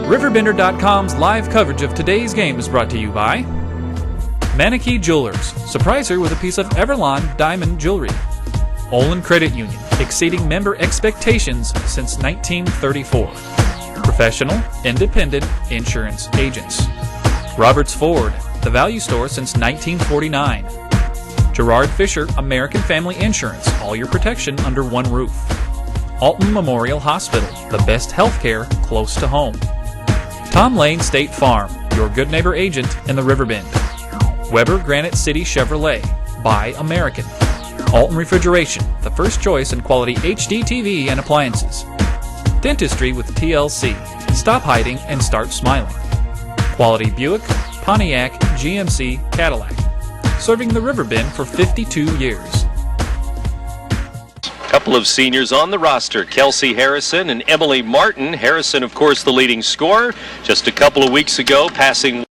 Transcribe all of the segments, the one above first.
RiverBender.com's live coverage of today's game is brought to you by Manakee Jewelers. Surprise her with a piece of Everlon diamond jewelry. Olin Credit Union, exceeding member expectations since 1934. Professional, independent insurance agents. Roberts Ford, the value store since 1949. Gerard Fisher, American Family Insurance, all your protection under one roof. Alton Memorial Hospital, the best healthcare close to home. Tom Lane State Farm, your good neighbor agent in the Riverbend. Weber Granite City Chevrolet, buy American. Alton Refrigeration, the first choice in quality HD TV and appliances. Dentistry with TLC, stop hiding and start smiling. Quality Buick, Pontiac, GMC, Cadillac, serving the Riverbend for 52 years. Couple of seniors on the roster, Kelsey Harrison and Emily Martin. Harrison, of course, the leading scorer. Just a couple of weeks ago, passing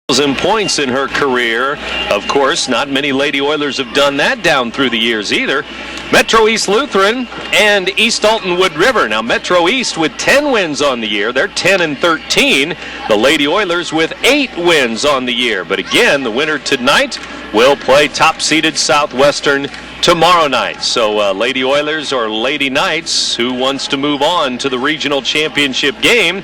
1,000 points in her career. Of course, not many Lady Oilers have done that down through the years either. Metro East Lutheran and East Alton Wood River. Now, Metro East with 10 wins on the year. They're 10-13. The Lady Oilers with 8 wins on the year. But again, the winner tonight will play top-seeded Southwestern tomorrow night. So Lady Oilers or Lady Knights, who wants to move on to the regional championship game?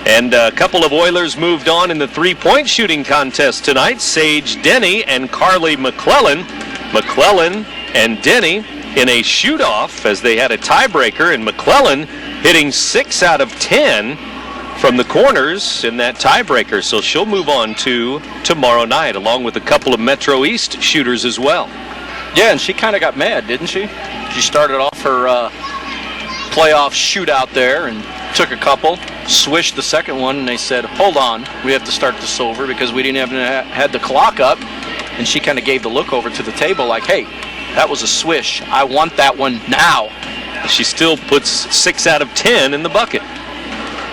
And a couple of Oilers moved on in the three-point shooting contest tonight. Sage Denny and Carly McClellan. McClellan and Denny in a shoot-off as they had a tiebreaker, and McClellan hitting 6 out of 10 from the corners in that tiebreaker. So she'll move on to tomorrow night, along with a couple of Metro East shooters as well. Yeah, and she kind of got mad, didn't she? She started off her playoff shootout there and took a couple, swished the second one, and they said, hold on, we have to start this over because we didn't have had the clock up. And she kind of gave the look over to the table like, hey, that was a swish. I want that one now. She still puts 6 out of 10 in the bucket.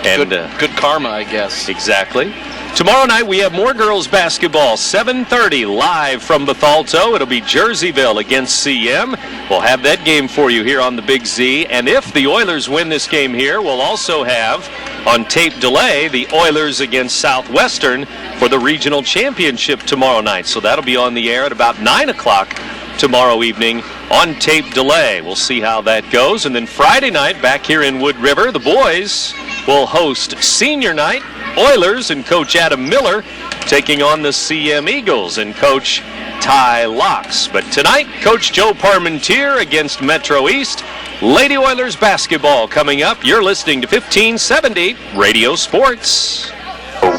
And good karma, I guess. Exactly. Tomorrow night we have more girls basketball, 7:30 live from Bethalto. It'll be Jerseyville against CM. We'll have that game for you here on the Big Z. And if the Oilers win this game here, we'll also have on tape delay the Oilers against Southwestern for the regional championship tomorrow night. So that'll be on the air at about 9 o'clock tomorrow evening on tape delay. We'll see how that goes. And then Friday night back here in Wood River, the boys will host senior night. Oilers and Coach Adam Miller taking on the CM Eagles and Coach Ty Locks. But tonight, Coach Joe Parmentier against Metro East. Lady Oilers basketball coming up. You're listening to 1570 Radio Sports.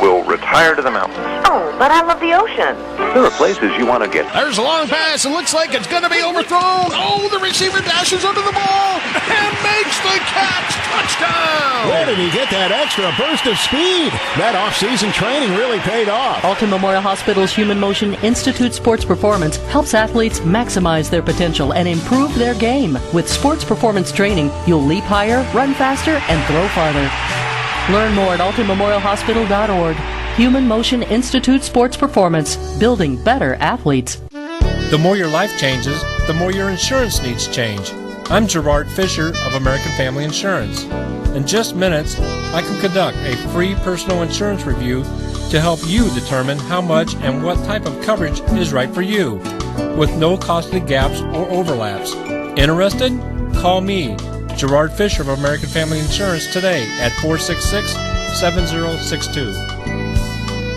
Will retire to the mountains. Oh, but I love the ocean. There are places you want to get. There's a long pass. It looks like it's going to be overthrown. Oh, the receiver dashes under the ball and makes the catch. Touchdown. Where did he get that extra burst of speed? That off-season training really paid off. Alton Memorial Hospital's Human Motion Institute Sports Performance helps athletes maximize their potential and improve their game. With sports performance training, you'll leap higher, run faster, and throw farther. Learn more at altonmemorialhospital.org. Human Motion Institute Sports Performance, building better athletes. The more your life changes, the more your insurance needs change. I'm Gerard Fisher of American Family Insurance. In just minutes, I can conduct a free personal insurance review to help you determine how much and what type of coverage is right for you, with no costly gaps or overlaps. Interested? Call me, Gerard Fisher of American Family Insurance, today at 466-7062.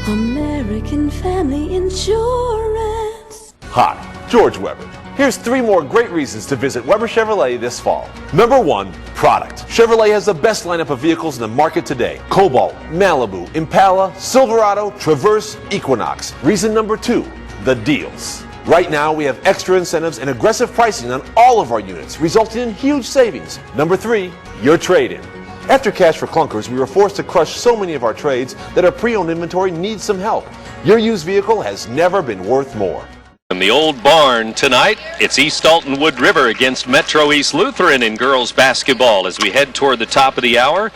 American Family Insurance. Hi, George Weber. Here's 3 more great reasons to visit Weber Chevrolet this fall. Number 1, product. Chevrolet has the best lineup of vehicles in the market today. Cobalt, Malibu, Impala, Silverado, Traverse, Equinox. Reason number 2, the deals. Right now, we have extra incentives and aggressive pricing on all of our units, resulting in huge savings. Number 3, your trade-in. After Cash for Clunkers, we were forced to crush so many of our trades that our pre-owned inventory needs some help. Your used vehicle has never been worth more. In the old barn tonight, it's East Alton Wood River against Metro East Lutheran in girls basketball as we head toward the top of the hour.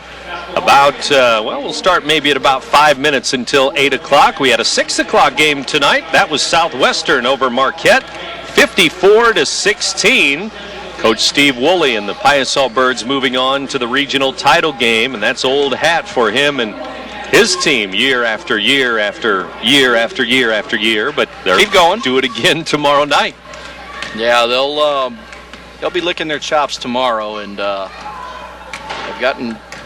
We'll start maybe at about 5 minutes until 8 o'clock. We had a 6 o'clock game tonight. That was Southwestern over Marquette, 54-16. Coach Steve Woolley and the Piasol Birds moving on to the regional title game, and that's old hat for him and his team year after year after year after year after year, but they'll keep going. Do it again tomorrow night. Yeah, they'll be licking their chops tomorrow, and they've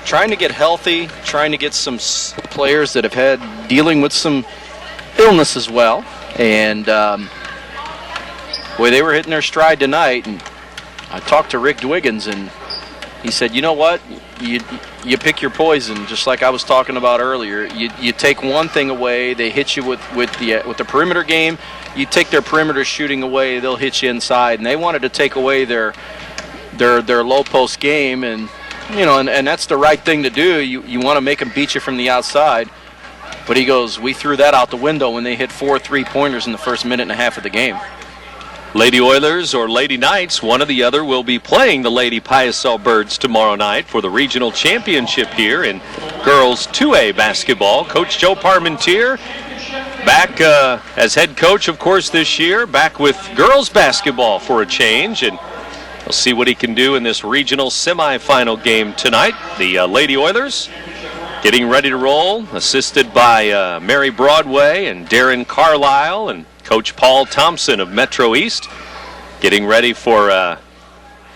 trying to get healthy, trying to get some players that have had dealing with some illness as well, and boy, they were hitting their stride tonight. And I talked to Rick Dwiggins, and he said, you know what, you pick your poison, just like I was talking about earlier. You take one thing away, they hit you with the perimeter game. You take their perimeter shooting away, they'll hit you inside. And they wanted to take away their low post game, and and that's the right thing to do. You want to make them beat you from the outside. But he goes, we threw that out the window when they hit 4 3-pointers in the first minute and a half of the game. Lady Oilers or Lady Knights, one or the other, will be playing the Lady Piasell Birds tomorrow night for the regional championship here in girls 2A basketball. Coach Joe Parmentier back as head coach, of course, this year, back with girls basketball for a change, and we'll see what he can do in this regional semifinal game tonight. The Lady Oilers getting ready to roll, assisted by Mary Broadway and Darren Carlisle and Coach Paul Thompson of Metro East, getting ready for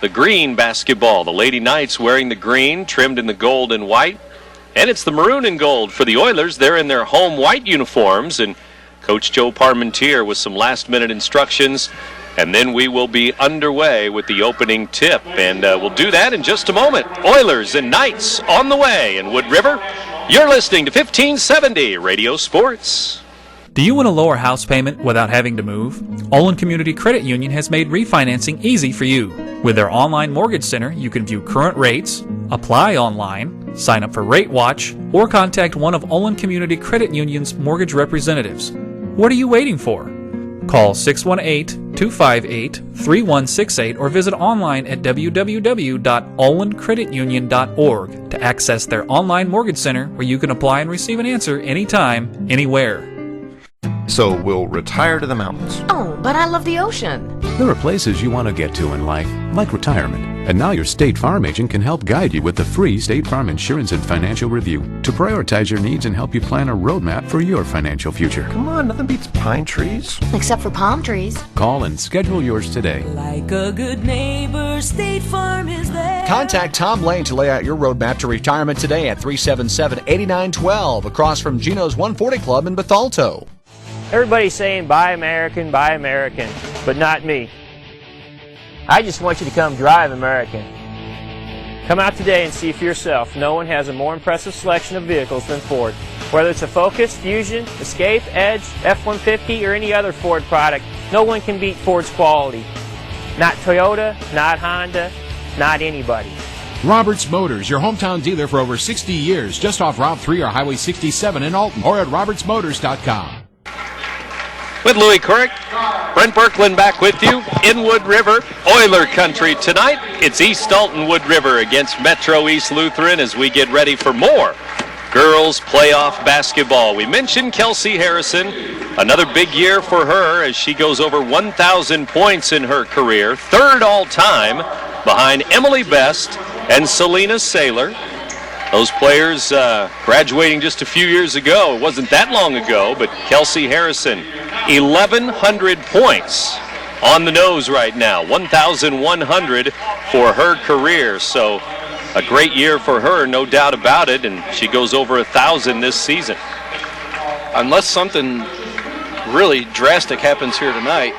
the green basketball. The Lady Knights wearing the green, trimmed in the gold and white. And it's the maroon and gold for the Oilers. They're in their home white uniforms. And Coach Joe Parmentier with some last-minute instructions. And then we will be underway with the opening tip. And we'll do that in just a moment. Oilers and Knights on the way in Wood River. You're listening to 1570 Radio Sports. Do you want a lower house payment without having to move? Olin Community Credit Union has made refinancing easy for you. With their online mortgage center, you can view current rates, apply online, sign up for Rate Watch, or contact one of Olin Community Credit Union's mortgage representatives. What are you waiting for? Call 618-258-3168 or visit online at www.olincreditunion.org to access their online mortgage center where you can apply and receive an answer anytime, anywhere. So we'll retire to the mountains. Oh, but I love the ocean. There are places you want to get to in life, like retirement. And now your State Farm agent can help guide you with the free State Farm Insurance and Financial Review to prioritize your needs and help you plan a roadmap for your financial future. Come on, nothing beats pine trees. Except for palm trees. Call and schedule yours today. Like a good neighbor, State Farm is there. Contact Tom Lane to lay out your roadmap to retirement today at 377-8912 across from Gino's 140 Club in Bethalto. Everybody's saying buy American, but not me. I just want you to come drive American. Come out today and see for yourself. No one has a more impressive selection of vehicles than Ford. Whether it's a Focus, Fusion, Escape, Edge, F-150, or any other Ford product, no one can beat Ford's quality. Not Toyota, not Honda, not anybody. Roberts Motors, your hometown dealer for over 60 years, just off Route 3 or Highway 67 in Alton, or at RobertsMotors.com. With Louis Couric, Brent Berkland back with you in Wood River, Oiler Country tonight. It's East Alton Wood River against Metro East Lutheran as we get ready for more girls playoff basketball. We mentioned Kelsey Harrison, another big year for her as she goes over 1,000 points in her career, third all-time behind Emily Best and Selena Saylor. Those players graduating just a few years ago. It wasn't that long ago, but Kelsey Harrison, 1,100 points on the nose right now, 1,100 for her career. So a great year for her, no doubt about it, and she goes over 1,000 this season. Unless something really drastic happens here tonight,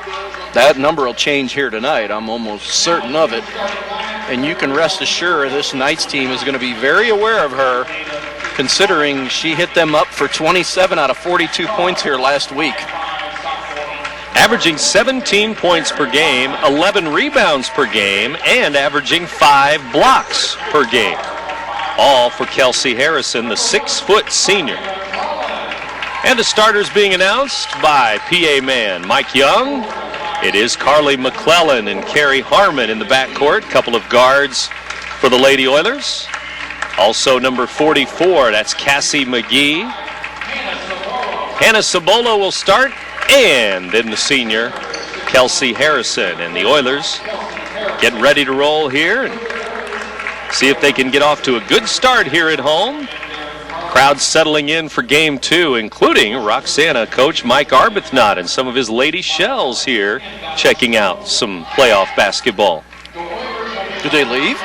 that number will change here tonight. I'm almost certain of it. And you can rest assured this Knights team is going to be very aware of her, considering she hit them up for 27 out of 42 points here last week. Averaging 17 points per game, 11 rebounds per game, and averaging 5 blocks per game. All for Kelsey Harrison, the 6-foot senior. And the starters being announced by PA man Mike Young. It is Carly McClellan and Carrie Harmon in the backcourt. Couple of guards for the Lady Oilers. Also number 44, that's Cassie McGee. Hannah Cebola will start. And then the senior, Kelsey Harrison. And the Oilers get ready to roll here and see if they can get off to a good start here at home. Of Crowd settling in for game 2, including Roxana coach Mike Arbuthnot and some of his Lady Shells here checking out some playoff basketball. Did they leave?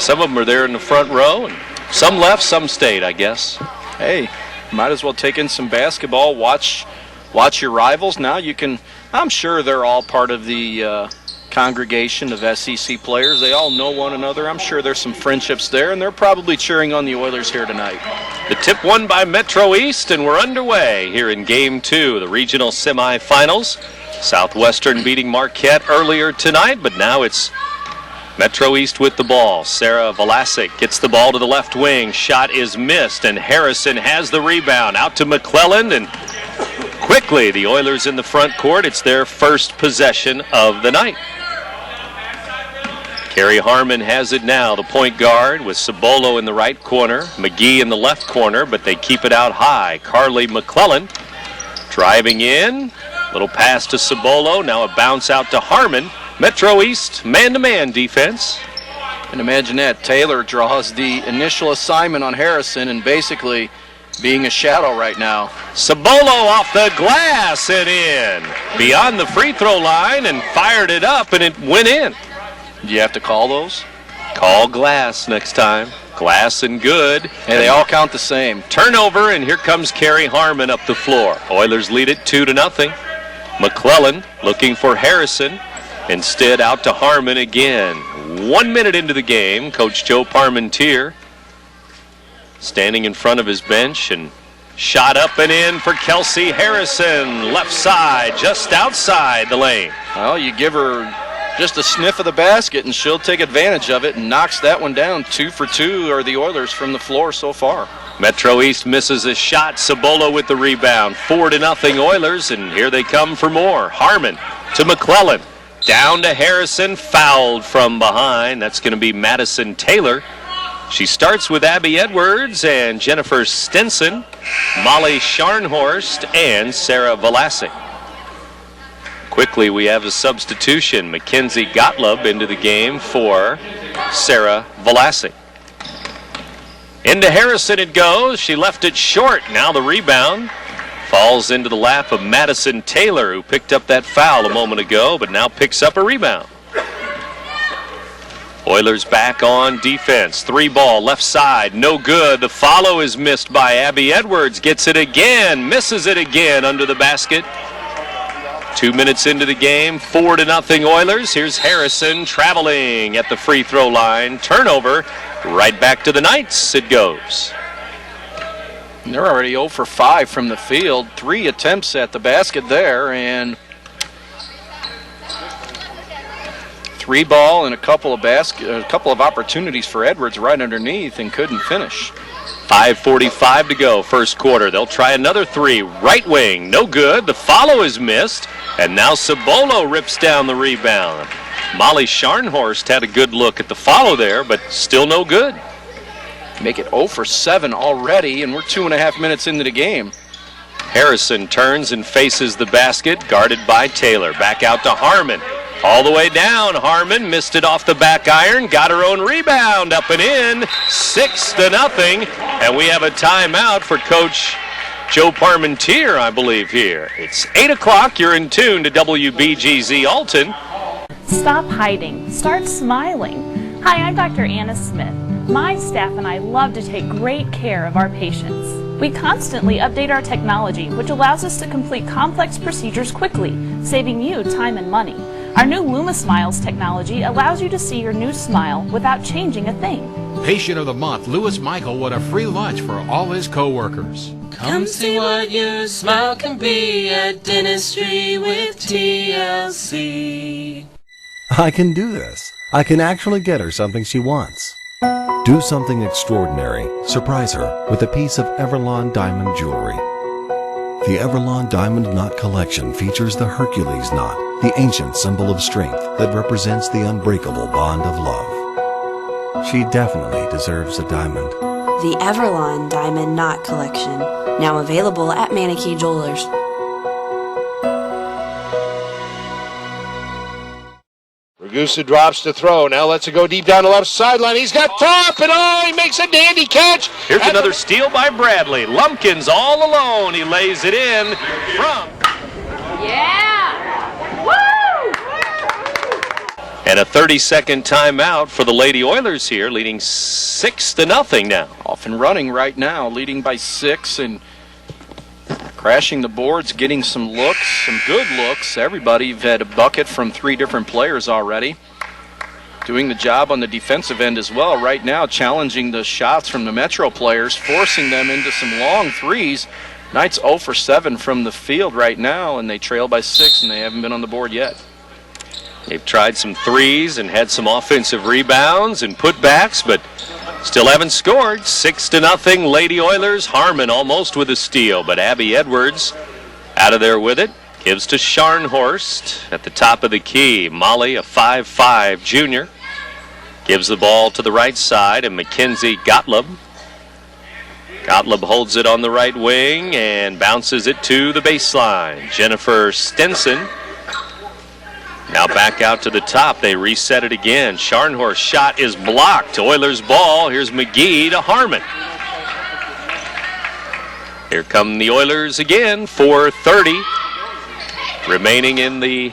Some of them are there in the front row, and some left, some stayed, I guess. Hey, might as well take in some basketball, watch your rivals. Now you can, I'm sure they're all part of the congregation of SEC players. They all know one another. I'm sure there's some friendships there, and they're probably cheering on the Oilers here tonight. The tip won by Metro East, and we're underway here in Game 2, the regional semifinals. Southwestern beating Marquette earlier tonight, but now it's Metro East with the ball. Sarah Velasic gets the ball to the left wing. Shot is missed, and Harrison has the rebound. Out to McClelland, and quickly the Oilers in the front court. It's their first possession of the night. Carrie Harmon has it now, the point guard, with Cibolo in the right corner, McGee in the left corner, but they keep it out high. Carly McClelland driving in. Little pass to Cibolo. Now a bounce out to Harmon. Metro East man-to-man defense. And imagine that. Taylor draws the initial assignment on Harrison and basically being a shadow right now. Cibolo off the glass and in. Beyond the free throw line and fired it up, and it went in. Do you have to call those? Call glass next time. Glass and good. And they all count the same. Turnover, and here comes Carrie Harmon up the floor. Oilers lead it 2-0. McClelland looking for Harrison. Instead, out to Harmon again. 1 minute into the game, Coach Joe Parmentier standing in front of his bench, and shot up and in for Kelsey Harrison. Left side, just outside the lane. Well, you give her just a sniff of the basket, and she'll take advantage of it and knocks that one down. 2 for 2 are the Oilers from the floor so far. Metro East misses a shot. Cibolo with the rebound. 4-0 Oilers, and here they come for more. Harmon to McClelland. Down to Harrison, fouled from behind. That's going to be Madison Taylor. She starts with Abby Edwards and Jennifer Stinson, Molly Scharnhorst, and Sarah Velasic. Quickly, we have a substitution. Mackenzie Gottlieb into the game for Sarah Velasic. Into Harrison it goes. She left it short. Now the rebound falls into the lap of Madison Taylor, who picked up that foul a moment ago, but now picks up a rebound. Oilers back on defense. 3-ball left side, no good. The follow is missed by Abby Edwards. Gets it again, misses it again under the basket. 2 minutes into the game, 4-0 Oilers. Here's Harrison traveling at the free throw line. Turnover, right back to the Knights it goes. They're already 0 for 5 from the field. 3 attempts at the basket there, and 3-ball and a couple of opportunities for Edwards right underneath, and couldn't finish. 5:45 to go, first quarter. They'll try another 3. Right wing, no good. The follow is missed, and now Cibolo rips down the rebound. Molly Scharnhorst had a good look at the follow there, but still no good. Make it 0 for 7 already, and we're 2.5 minutes into the game. Harrison turns and faces the basket, guarded by Taylor. Back out to Harmon. All the way down. Harmon missed it off the back iron, got her own rebound, up and in. 6-0, and we have a timeout for Coach Joe Parmentier, I believe, here. It's 8 o'clock. You're in tune to WBGZ Alton. Stop hiding. Start smiling. Hi, I'm Dr. Anna Smith. My staff and I love to take great care of our patients. We constantly update our technology, which allows us to complete complex procedures quickly, saving you time and money. Our new LumaSmiles technology allows you to see your new smile without changing a thing. Patient of the Month, Lewis Michael won a free lunch for all his co-workers. Come see what your smile can be at Dentistry with TLC. I can do this. I can actually get her something she wants. Do something extraordinary. Surprise her with a piece of Everlon diamond jewelry. The Everlon Diamond Knot Collection features the Hercules knot, the ancient symbol of strength that represents the unbreakable bond of love. She definitely deserves a diamond. The Everlon Diamond Knot Collection, now available at Manatee Jewelers. Ragusa drops to throw. Now lets it go deep down the left sideline. He's got top, and he makes a dandy catch. Here's another steal by Bradley. Lumpkins all alone. He lays it in from. Yeah! Woo! And a 30-second timeout for the Lady Oilers here, leading 6-0 now. Off and running right now, leading by 6 and crashing the boards, getting some looks, some good looks. Everybody's had a bucket from 3 different players already. Doing the job on the defensive end as well right now, challenging the shots from the Metro players, forcing them into some long threes. Knights 0 for 7 from the field right now, and they trail by 6, and they haven't been on the board yet. They've tried some threes and had some offensive rebounds and putbacks, but still haven't scored. 6-0 Lady Oilers. Harmon almost with a steal, but Abby Edwards out of there with it. Gives to Scharnhorst at the top of the key. Molly, a 5'5" junior, gives the ball to the right side, and Mackenzie Gottlieb. Gottlieb holds it on the right wing and bounces it to the baseline. Jennifer Stenson now back out to the top. They reset it again. Scharnhorst's shot is blocked. Oilers ball. Here's McGee to Harmon. Here come the Oilers again. 4:30 remaining in the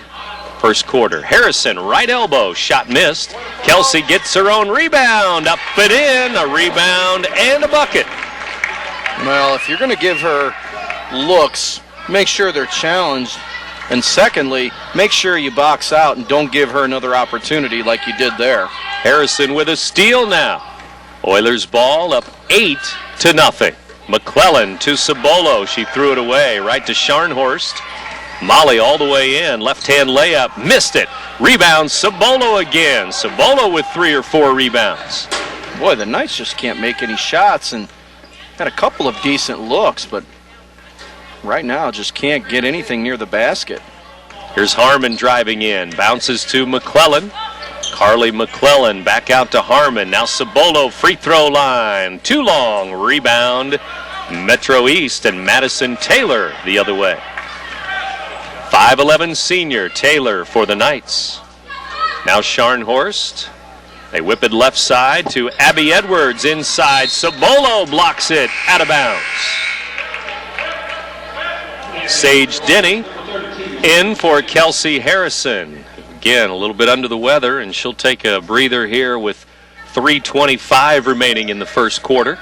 first quarter. Harrison, right elbow, shot missed. Kelsey gets her own rebound. Up and in. A rebound and a bucket. Well, if you're going to give her looks, make sure they're challenged. And secondly, make sure you box out and don't give her another opportunity like you did there. Harrison with a steal now. Oilers ball up 8-0. McClellan to Cibolo. She threw it away right to Scharnhorst. Molly all the way in. Left-hand layup. Missed it. Rebound Cibolo again. Cibolo with 3 or 4 rebounds. Boy, the Knights just can't make any shots and had a couple of decent looks, but right now just can't get anything near the basket. Here's Harmon driving in. Bounces to McClellan. Carly McClellan back out to Harmon. Now Cibolo free throw line. Too long. Rebound Metro East and Madison Taylor the other way. 5'11" senior Taylor for the Knights. Now Scharnhorst. They whip it left side to Abby Edwards inside. Cibolo blocks it out of bounds. Sage Denny in for Kelsey Harrison. Again, a little bit under the weather, and she'll take a breather here with 3:25 remaining in the first quarter.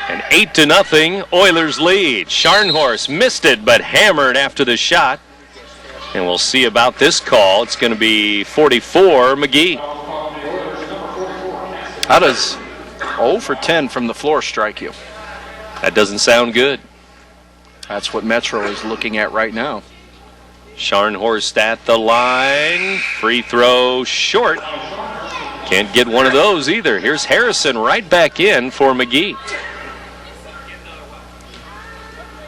An 8-0 Oilers lead. Scharnhorst missed it, but hammered after the shot. And we'll see about this call. It's going to be 44 McGee. How does 0 for 10 from the floor strike you? That doesn't sound good. That's what Metro is looking at right now. Scharnhorst at the line. Free throw short. Can't get one of those either. Here's Harrison right back in for McGee.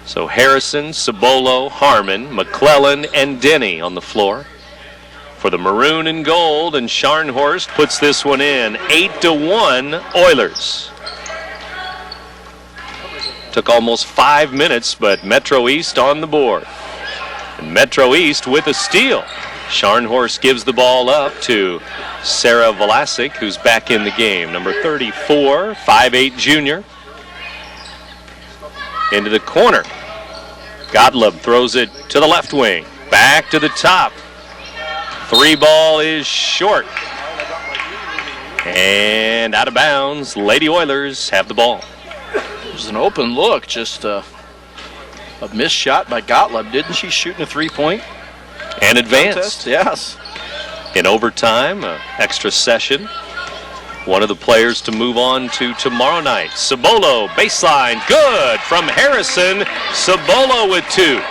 So Harrison, Cibolo, Harmon, McClellan, and Denny on the floor for the maroon and gold, and Scharnhorst puts this one in. 8-1 Oilers. Took almost 5 minutes, but Metro East on the board. And Metro East with a steal. Scharnhorst gives the ball up to Sarah Vlasic, who's back in the game. Number 34, 5'8" junior. Into the corner. Gottlieb throws it to the left wing. Back to the top. 3 ball is short. And out of bounds. Lady Oilers have the ball. It was an open look, just a missed shot by Gottlieb. Didn't she shoot in a 3-point? And advanced. Contest? Yes. In overtime, extra session. One of the players to move on to tomorrow night. Cibolo, baseline, good from Harrison. Cibolo with 2.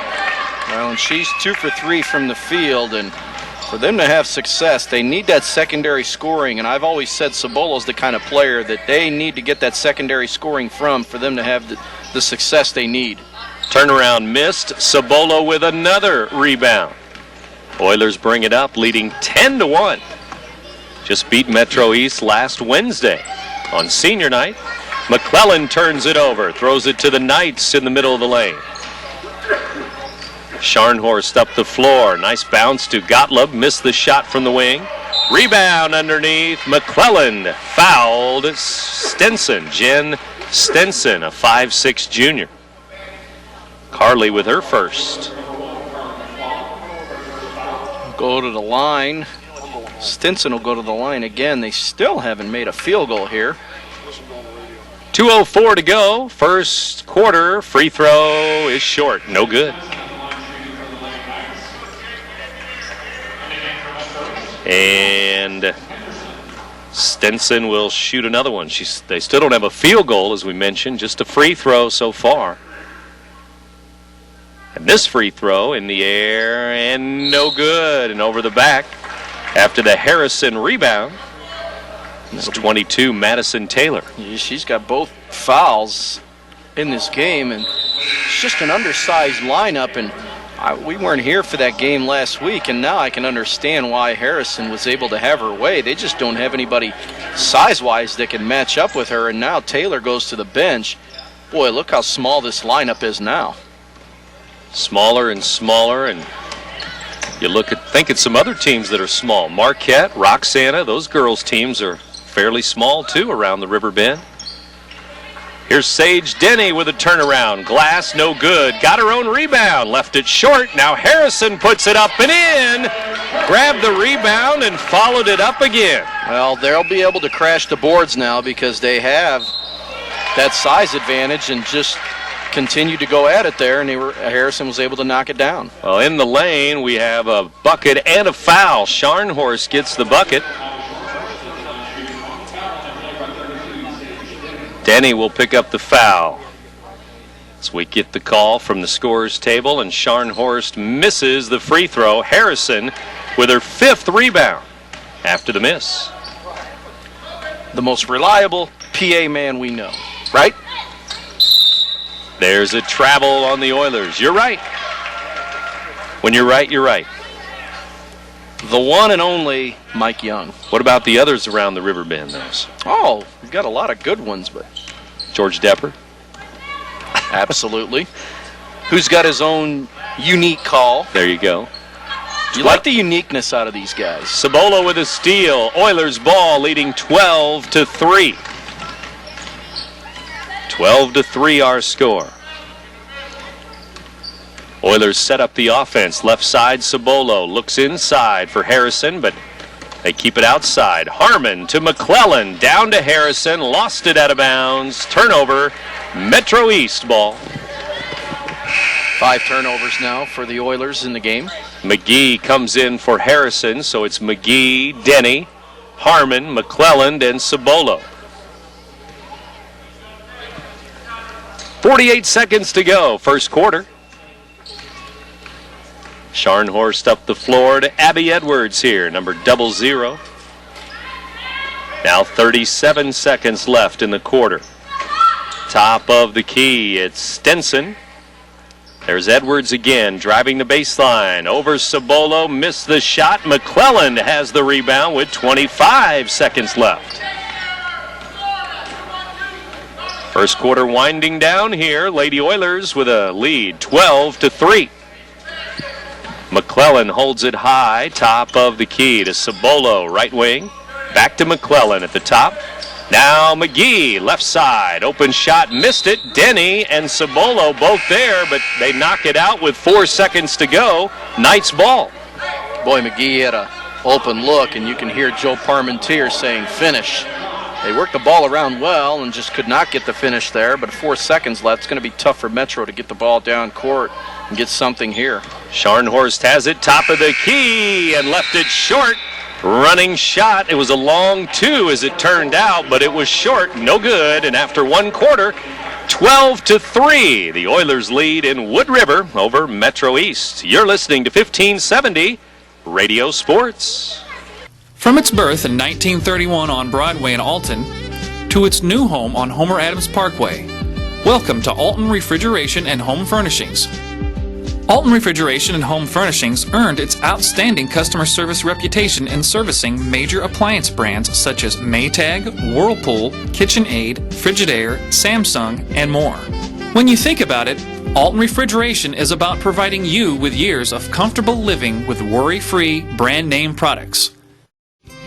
Well, and she's 2 for 3 from the field, and for them to have success, they need that secondary scoring, and I've always said Cibolo's the kind of player that they need to get that secondary scoring from for them to have the success they need. Turnaround missed. Cibolo with another rebound. Oilers bring it up, leading 10-1. Just beat Metro East last Wednesday on senior night. McClellan turns it over, throws it to the Knights in the middle of the lane. Scharnhorst up the floor. Nice bounce to Gottlieb. Missed the shot from the wing. Rebound underneath. McClellan fouled Stenson. Jen Stenson, a 5'6" junior. Carly with her first. Go to the line. Stinson will go to the line again. They still haven't made a field goal here. 2:04 to go. First quarter. Free throw is short. No good. And Stenson will shoot another one. They still don't have a field goal, as we mentioned, just a free throw so far. And this free throw in the air and no good, and over the back after the Harrison rebound. It's 22, Madison Taylor. She's got both fouls in this game, and it's just an undersized lineup, and we weren't here for that game last week, and now I can understand why Harrison was able to have her way. They just don't have anybody size-wise that can match up with her, and now Taylor goes to the bench. Boy, look how small this lineup is now. Smaller and smaller, and you think at some other teams that are small. Marquette, Roxana, those girls' teams are fairly small too around the River Bend. Here's Sage Denny with a turnaround. Glass, no good. Got her own rebound. Left it short. Now Harrison puts it up and in. Grabbed the rebound and followed it up again. Well, they'll be able to crash the boards now because they have that size advantage and just continue to go at it there, and Harrison was able to knock it down. Well, in the lane, we have a bucket and a foul. Scharnhorst gets the bucket. Denny will pick up the foul. As we get the call from the scorer's table, and Scharnhorst misses the free throw. Harrison with her 5th rebound after the miss. The most reliable PA man we know, right? There's a travel on the Oilers. You're right. When you're right, you're right. The one and only Mike Young. What about the others around the River Bend, those? Oh, we've got a lot of good ones, but... George Depper? Absolutely. Who's got his own unique call. There you go. You like the uniqueness out of these guys. Cibola with a steal. Oilers ball leading 12-3. 12-3 our score. Oilers set up the offense. Left side, Cibolo looks inside for Harrison, but they keep it outside. Harmon to McClellan, down to Harrison, lost it out of bounds. Turnover, Metro East ball. 5 turnovers now for the Oilers in the game. McGee comes in for Harrison, so it's McGee, Denny, Harmon, McClellan, and Cibolo. 48 seconds to go, first quarter. Scharnhorst up the floor to Abby Edwards here, number 00. Now 37 seconds left in the quarter. Top of the key, it's Stenson. There's Edwards again, driving the baseline. Over Cibolo, missed the shot. McClellan has the rebound with 25 seconds left. First quarter winding down here. Lady Oilers with a lead, 12-3. McClellan holds it high, top of the key to Cibolo, right wing. Back to McClellan at the top. Now McGee, left side, open shot, missed it. Denny and Cibolo both there, but they knock it out with 4 seconds to go. Knights ball. Boy, McGee had an open look, and you can hear Joe Parmentier saying finish. They worked the ball around well and just could not get the finish there, but 4 seconds left. It's going to be tough for Metro to get the ball down court and get something here. Scharnhorst has it, top of the key, and left it short. Running shot. It was a long 2 as it turned out, but it was short, no good. And after 1 quarter, 12-3, the Oilers lead in Wood River over Metro East. You're listening to 1570 Radio Sports. From its birth in 1931 on Broadway in Alton to its new home on Homer Adams Parkway, welcome to Alton Refrigeration and Home Furnishings. Alton Refrigeration and Home Furnishings earned its outstanding customer service reputation in servicing major appliance brands such as Maytag, Whirlpool, KitchenAid, Frigidaire, Samsung, and more. When you think about it, Alton Refrigeration is about providing you with years of comfortable living with worry-free brand name products.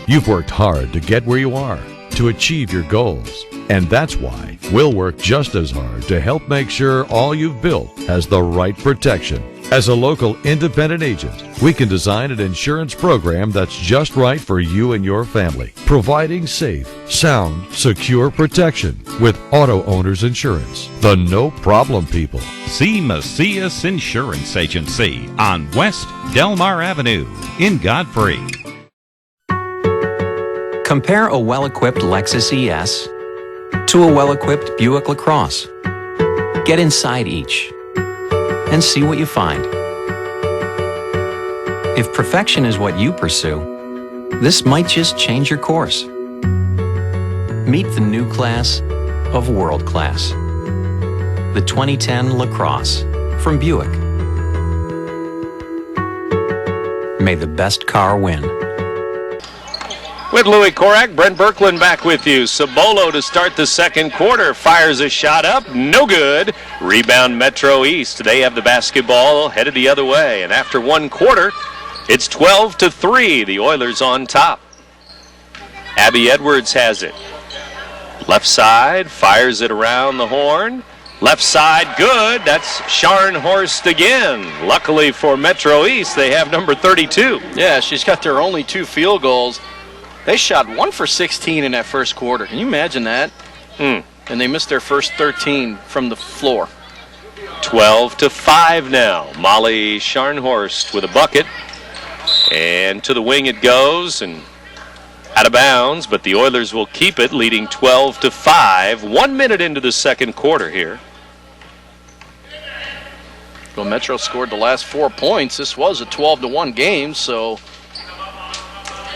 You've worked hard to get where you are, to achieve your goals. And that's why we'll work just as hard to help make sure all you've built has the right protection. As a local independent agent, we can design an insurance program that's just right for you and your family, providing safe, sound, secure protection with Auto Owners Insurance, the no-problem people. See Macias Insurance Agency on West Delmar Avenue in Godfrey. Compare a well-equipped Lexus ES to a well-equipped Buick LaCrosse. Get inside each and see what you find. If perfection is what you pursue, this might just change your course. Meet the new class of world class. The 2010 LaCrosse from Buick. May the best car win. With Louis Korak, Brent Berkland back with you. Cibolo to start the second quarter. Fires a shot up. No good. Rebound Metro East. They have the basketball headed the other way. And after one quarter, it's 12-3. The Oilers on top. Abby Edwards has it. Left side. Fires it around the horn. Left side, good. That's Scharnhorst again. Luckily for Metro East, they have number 32. Yeah, she's got their only 2 field goals. They shot 1 for 16 in that first quarter. Can you imagine that? And they missed their first 13 from the floor. 12-5 now. Molly Scharnhorst with a bucket. And to the wing it goes and out of bounds, but the Oilers will keep it, leading 12-5. 1 minute into the second quarter here. Well, Metro scored the last 4 points. This was a 12-1 game, so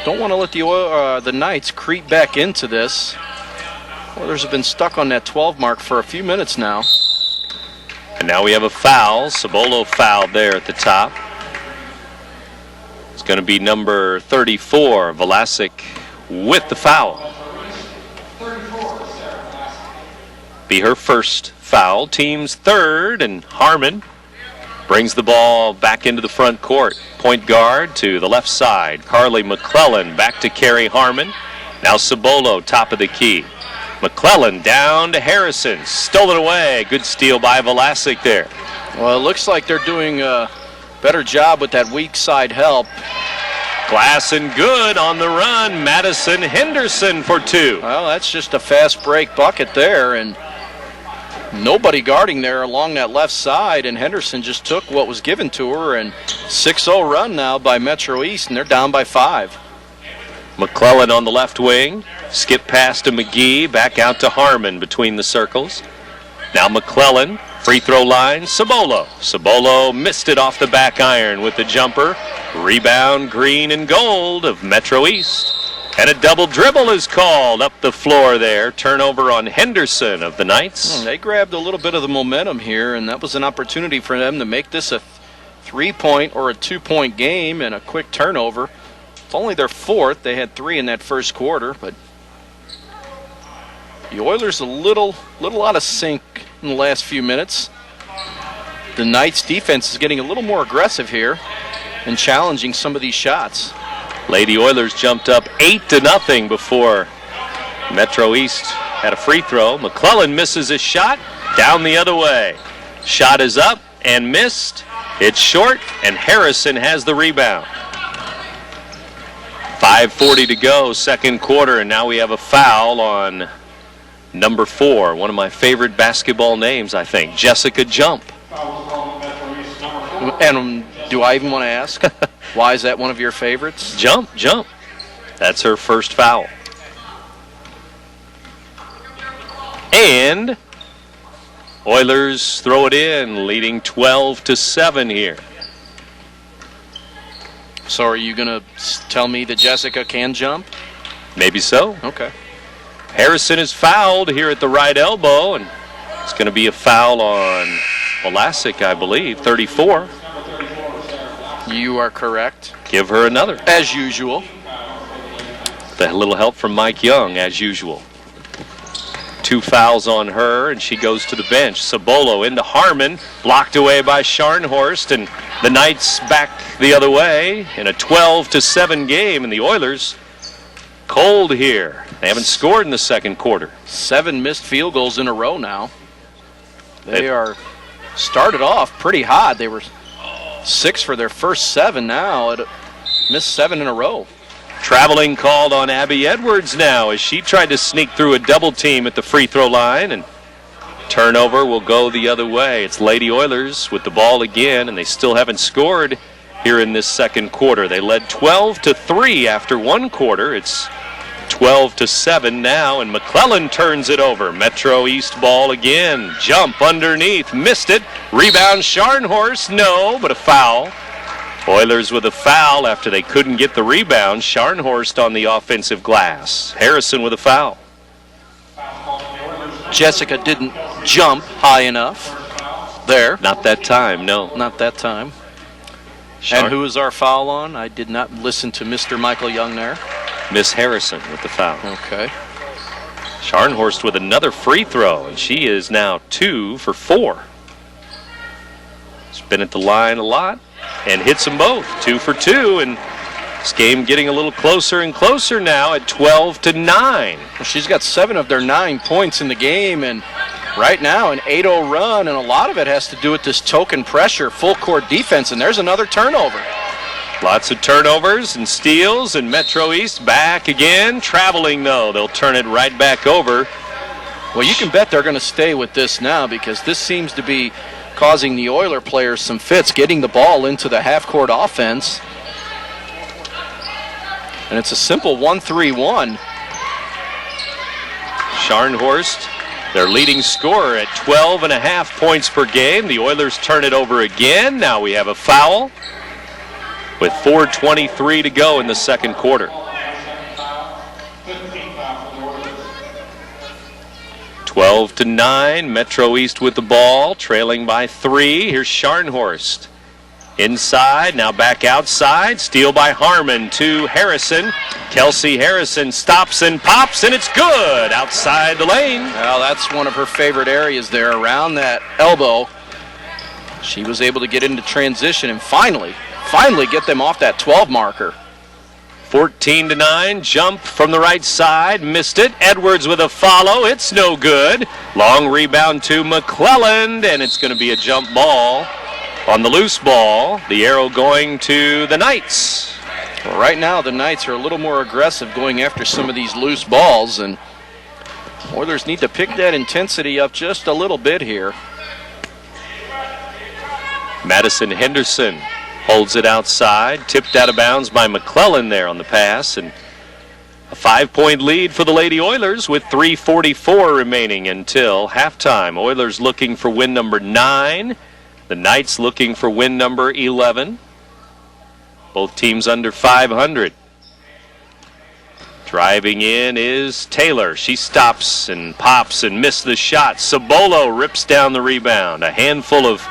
don't want to let the Knights creep back into this. Oilers have been stuck on that 12 mark for a few minutes now. And now we have a foul. Cibolo fouled there at the top. It's going to be number 34, Velasic, with the foul. Be her first foul. Team's third, and Harmon brings the ball back into the front court. Point guard to the left side. Carly McClellan back to Carrie Harmon. Now Cibolo, top of the key. McClellan down to Harrison. Stole it away. Good steal by Velasic there. Well, it looks like they're doing a better job with that weak side help. Glass and good on the run. Madison Henderson for 2. Well, that's just a fast break bucket there, and nobody guarding there along that left side, and Henderson just took what was given to her, and 6-0 run now by Metro East, and they're down by 5. McClellan on the left wing. Skip pass to McGee, back out to Harmon between the circles. Now McClellan, free throw line, Cibolo. Cibolo missed it off the back iron with the jumper. Rebound, green and gold of Metro East. And a double dribble is called up the floor there. Turnover on Henderson of the Knights. They grabbed a little bit of the momentum here, and that was an opportunity for them to make this a 3-point or a 2-point game and a quick turnover. It's only their 4th. They had 3 in that first quarter, but the Oilers a little out of sync in the last few minutes. The Knights defense is getting a little more aggressive here and challenging some of these shots. Lady Oilers jumped up 8-0 before Metro East had a free throw. McClellan misses his shot, down the other way. Shot is up and missed. It's short, and Harrison has the rebound. 5:40 to go, second quarter, and now we have a foul on number 4, one of my favorite basketball names, I think, Jessica Jump. And do I even want to ask, why is that one of your favorites? Jump. That's her first foul. And Oilers throw it in, leading 12-7 here. So are you going to tell me that Jessica can jump? Maybe so. Okay. Harrison is fouled here at the right elbow, and it's going to be a foul on Velasic, I believe, 34. You are correct. Give her another. As usual. A little help from Mike Young, as usual. 2 fouls on her, and she goes to the bench. Cibolo into Harmon, blocked away by Scharnhorst, and the Knights back the other way in a 12-7 game, and the Oilers cold here. They haven't scored in the second quarter. 7 missed field goals in a row now. They are started off pretty hot. They were 6 for their first 7 now. Missed 7 in a row. Traveling called on Abby Edwards now as she tried to sneak through a double team at the free throw line, and turnover will go the other way. It's Lady Oilers with the ball again, and they still haven't scored here in this second quarter. They led 12-3 after one quarter. It's 12-7 now, and McClellan turns it over. Metro East ball again. Jump underneath, missed it. Rebound Scharnhorst, no, but a foul. Oilers with a foul after they couldn't get the rebound. Scharnhorst on the offensive glass. Harrison with a foul. Jessica didn't jump high enough there. Not that time, no. Not that time. And who is our foul on? I did not listen to Mr. Michael Young there. Miss Harrison with the foul. Okay. Scharnhorst with another free throw, and she is now 2 for 4. She's been at the line a lot and hits them both. 2 for 2, and this game getting a little closer and closer now at 12-9. Well, she's got 7 of their 9 points in the game, and right now an 8-0 run, and a lot of it has to do with this token pressure, full court defense, and there's another turnover. Lots of turnovers and steals, and Metro East back again. Traveling, though. They'll turn it right back over. Well, you can bet they're going to stay with this now, because this seems to be causing the Oiler players some fits, getting the ball into the half-court offense. And it's a simple 1-3-1. Scharnhorst, their leading scorer at 12.5 points per game. The Oilers turn it over again. Now we have a foul with 4:23 to go in the second quarter. 12-9, Metro East with the ball, trailing by 3. Here's Scharnhorst. Inside, now back outside. Steal by Harmon to Harrison. Kelsey Harrison stops and pops, and it's good outside the lane. Well, that's one of her favorite areas there, around that elbow. She was able to get into transition and finally get them off that 12 marker. 14-9, jump from the right side, missed it. Edwards with a follow, it's no good. Long rebound to McClellan, and it's going to be a jump ball on the loose ball. The arrow going to the Knights. Well, right now the Knights are a little more aggressive going after some of these loose balls, and Oilers need to pick that intensity up just a little bit here. Madison Henderson holds it outside, tipped out of bounds by McClellan there on the pass, and a 5-point lead for the Lady Oilers with 3:44 remaining until halftime. Oilers looking for win number 9. The Knights looking for win number 11. Both teams under 500. Driving in is Taylor. She stops and pops and missed the shot. Cibolo rips down the rebound. A handful of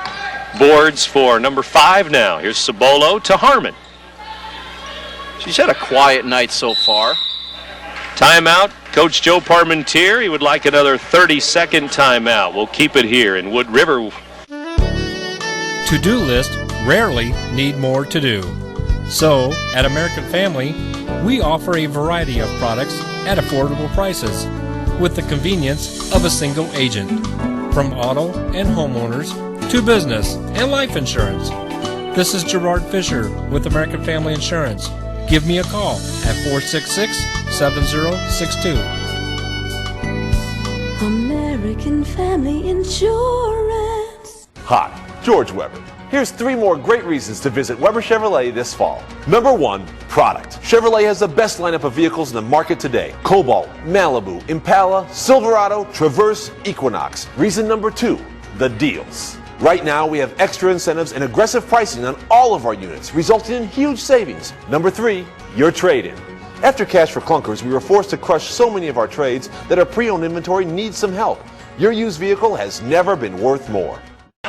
boards for number 5 now. Here's Cibolo to Harmon. She's had a quiet night so far. Timeout. Coach Joe Parmentier, he would like another 30-second timeout. We'll keep it here in Wood River. To-do list rarely need more to do. So, at American Family, we offer a variety of products at affordable prices with the convenience of a single agent. From auto and homeowners to business and life insurance. This is Gerard Fisher with American Family Insurance. Give me a call at 466-7062. American Family Insurance. Hi, George Weber. Here's 3 more great reasons to visit Weber Chevrolet this fall. Number 1, product. Chevrolet has the best lineup of vehicles in the market today. Cobalt, Malibu, Impala, Silverado, Traverse, Equinox. Reason number 2, the deals. Right now, we have extra incentives and aggressive pricing on all of our units, resulting in huge savings. Number 3, your trade-in. After Cash for Clunkers, we were forced to crush so many of our trades that our pre-owned inventory needs some help. Your used vehicle has never been worth more.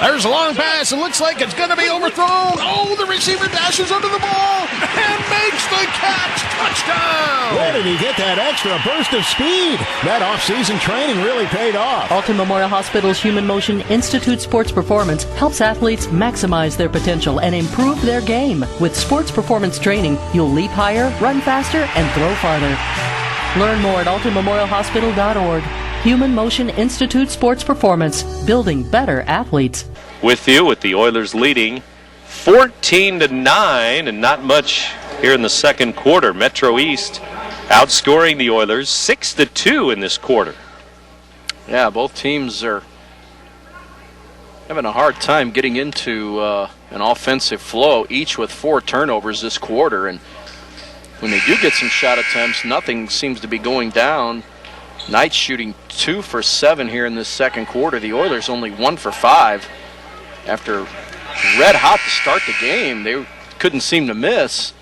There's a long pass. It looks like it's going to be overthrown. Oh, the receiver dashes under the ball and makes the catch. Touchdown! Where did he get that extra burst of speed? That off-season training really paid off. Alton Memorial Hospital's Human Motion Institute Sports Performance helps athletes maximize their potential and improve their game. With sports performance training, you'll leap higher, run faster, and throw farther. Learn more at altonmemorialhospital.org. Human Motion Institute Sports Performance, building better athletes. With you, with the Oilers leading 14-9, and not much here in the second quarter. Metro East outscoring the Oilers 6-2 in this quarter. Yeah, both teams are having a hard time getting into an offensive flow, each with 4 turnovers this quarter. And when they do get some shot attempts, nothing seems to be going down. Knights shooting 2 for 7 here in this second quarter. The Oilers only 1 for 5. After red hot to start the game, they couldn't seem to miss.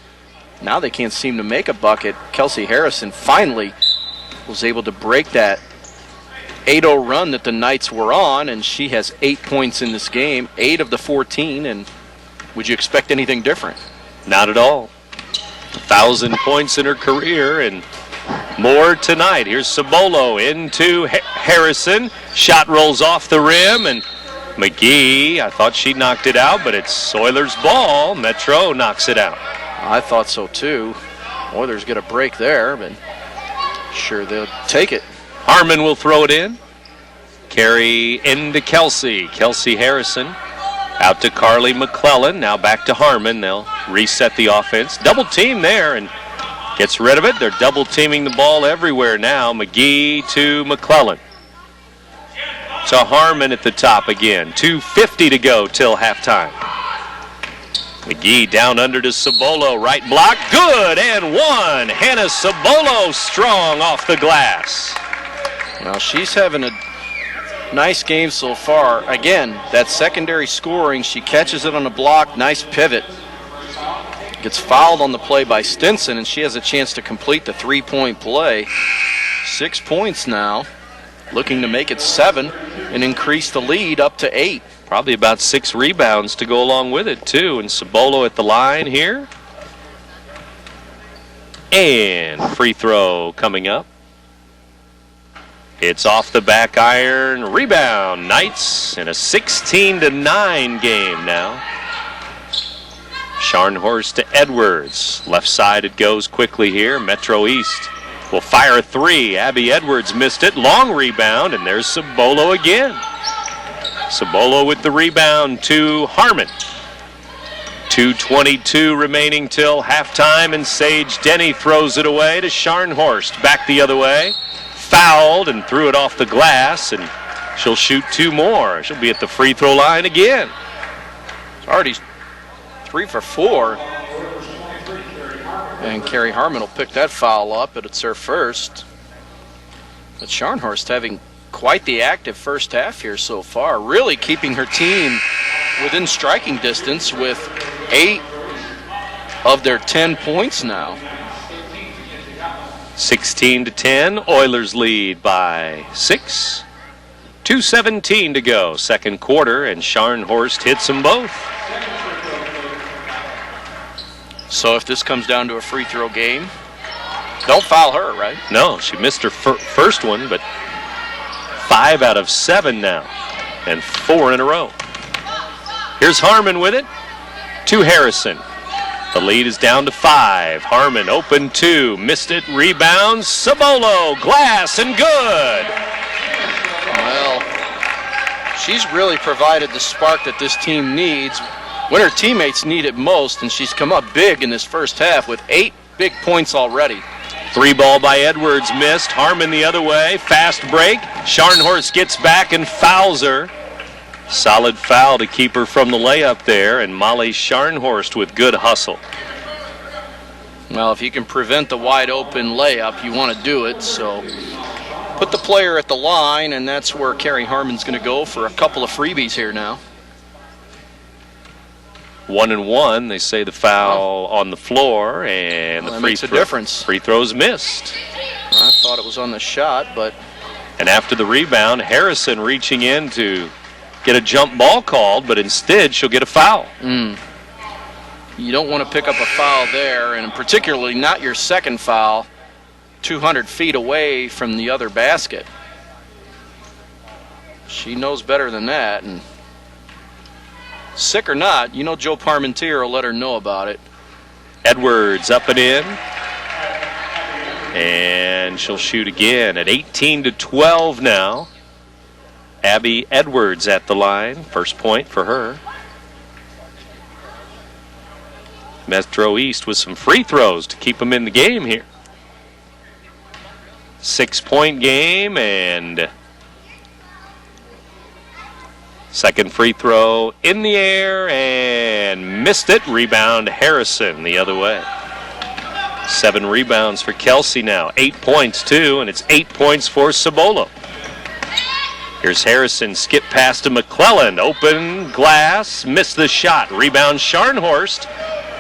Now they can't seem to make a bucket. Kelsey Harrison finally was able to break that 8-0 run that the Knights were on, and she has 8 points in this game, 8 of the 14, and would you expect anything different? Not at all. 1,000 points in her career, and more tonight. Here's Cibolo into Harrison. Shot rolls off the rim, and McGee, I thought she knocked it out, but it's Oilers' ball. Metro knocks it out. I thought so too. Oilers get a break there, but sure they'll take it. Harmon will throw it in. Carry into Kelsey. Kelsey Harrison out to Carly McClellan. Now back to Harmon. They'll reset the offense. Double team there and gets rid of it. They're double teaming the ball everywhere now. McGee to McClellan. To Harmon at the top again. 2:50 to go till halftime. McGee down under to Cibolo. Right block. Good and one. Hannah Cibolo strong off the glass. Well, she's having a nice game so far. Again, that secondary scoring, she catches it on the block. Nice pivot. Gets fouled on the play by Stinson, and she has a chance to complete the 3-point play. 6 points now. Looking to make it 7 and increase the lead up to 8. Probably about 6 rebounds to go along with it, too. And Cibolo at the line here. And free throw coming up. It's off the back iron. Rebound. Knights in a 16-9 game now. Scharnhorst to Edwards. Left side it goes quickly here. Metro East will fire a 3. Abby Edwards missed it. Long rebound, and there's Cibolo again. Cibolo with the rebound to Harmon. 2:22 remaining till halftime, and Sage Denny throws it away to Scharnhorst. Back the other way. Fouled and threw it off the glass, and she'll shoot 2 more. She'll be at the free throw line again. It's already 3 for 4. And Carrie Harmon will pick that foul up, but it's her first. But Scharnhorst having quite the active first half here so far, really keeping her team within striking distance with 8 of their 10 points now. 16-10, Oilers lead by 6. 2:17 to go, second quarter, and Scharnhorst hits them both. So if this comes down to a free throw game, don't foul her, right? No, she missed her first one, but 5 out of 7 now, and 4 in a row. Here's Harmon with it to Harrison. The lead is down to 5. Harmon open 2, missed it, rebounds, Cibolo, glass, and good. Well, she's really provided the spark that this team needs when her teammates need it most, and she's come up big in this first half with 8 big points already. 3 ball by Edwards, missed. Harmon the other way, fast break. Scharnhorst gets back and fouls her. Solid foul to keep her from the layup there, and Molly Scharnhorst with good hustle. Well, if you can prevent the wide open layup, you want to do it, so put the player at the line, and that's where Carrie Harmon's going to go for a couple of freebies here now. 1 and 1. They say the foul on the floor, and the makes a difference. Free throw's missed. I thought it was on the shot, but... And after the rebound, Harrison reaching in to get a jump ball called, but instead she'll get a foul. You don't want to pick up a foul there, and particularly not your second foul 200 feet away from the other basket. She knows better than that, and sick or not, you know Joe Parmentier will let her know about it. Edwards up and in. And she'll shoot again at 18-12 now. Abby Edwards at the line. First point for her. Metro East with some free throws to keep them in the game here. 6-point game, and second free throw in the air and missed it. Rebound Harrison the other way. 7 rebounds for Kelsey now. 8 points too, and it's 8 points for Cibolo. Here's Harrison, skip pass to McClellan. Open glass, missed the shot. Rebound Scharnhorst.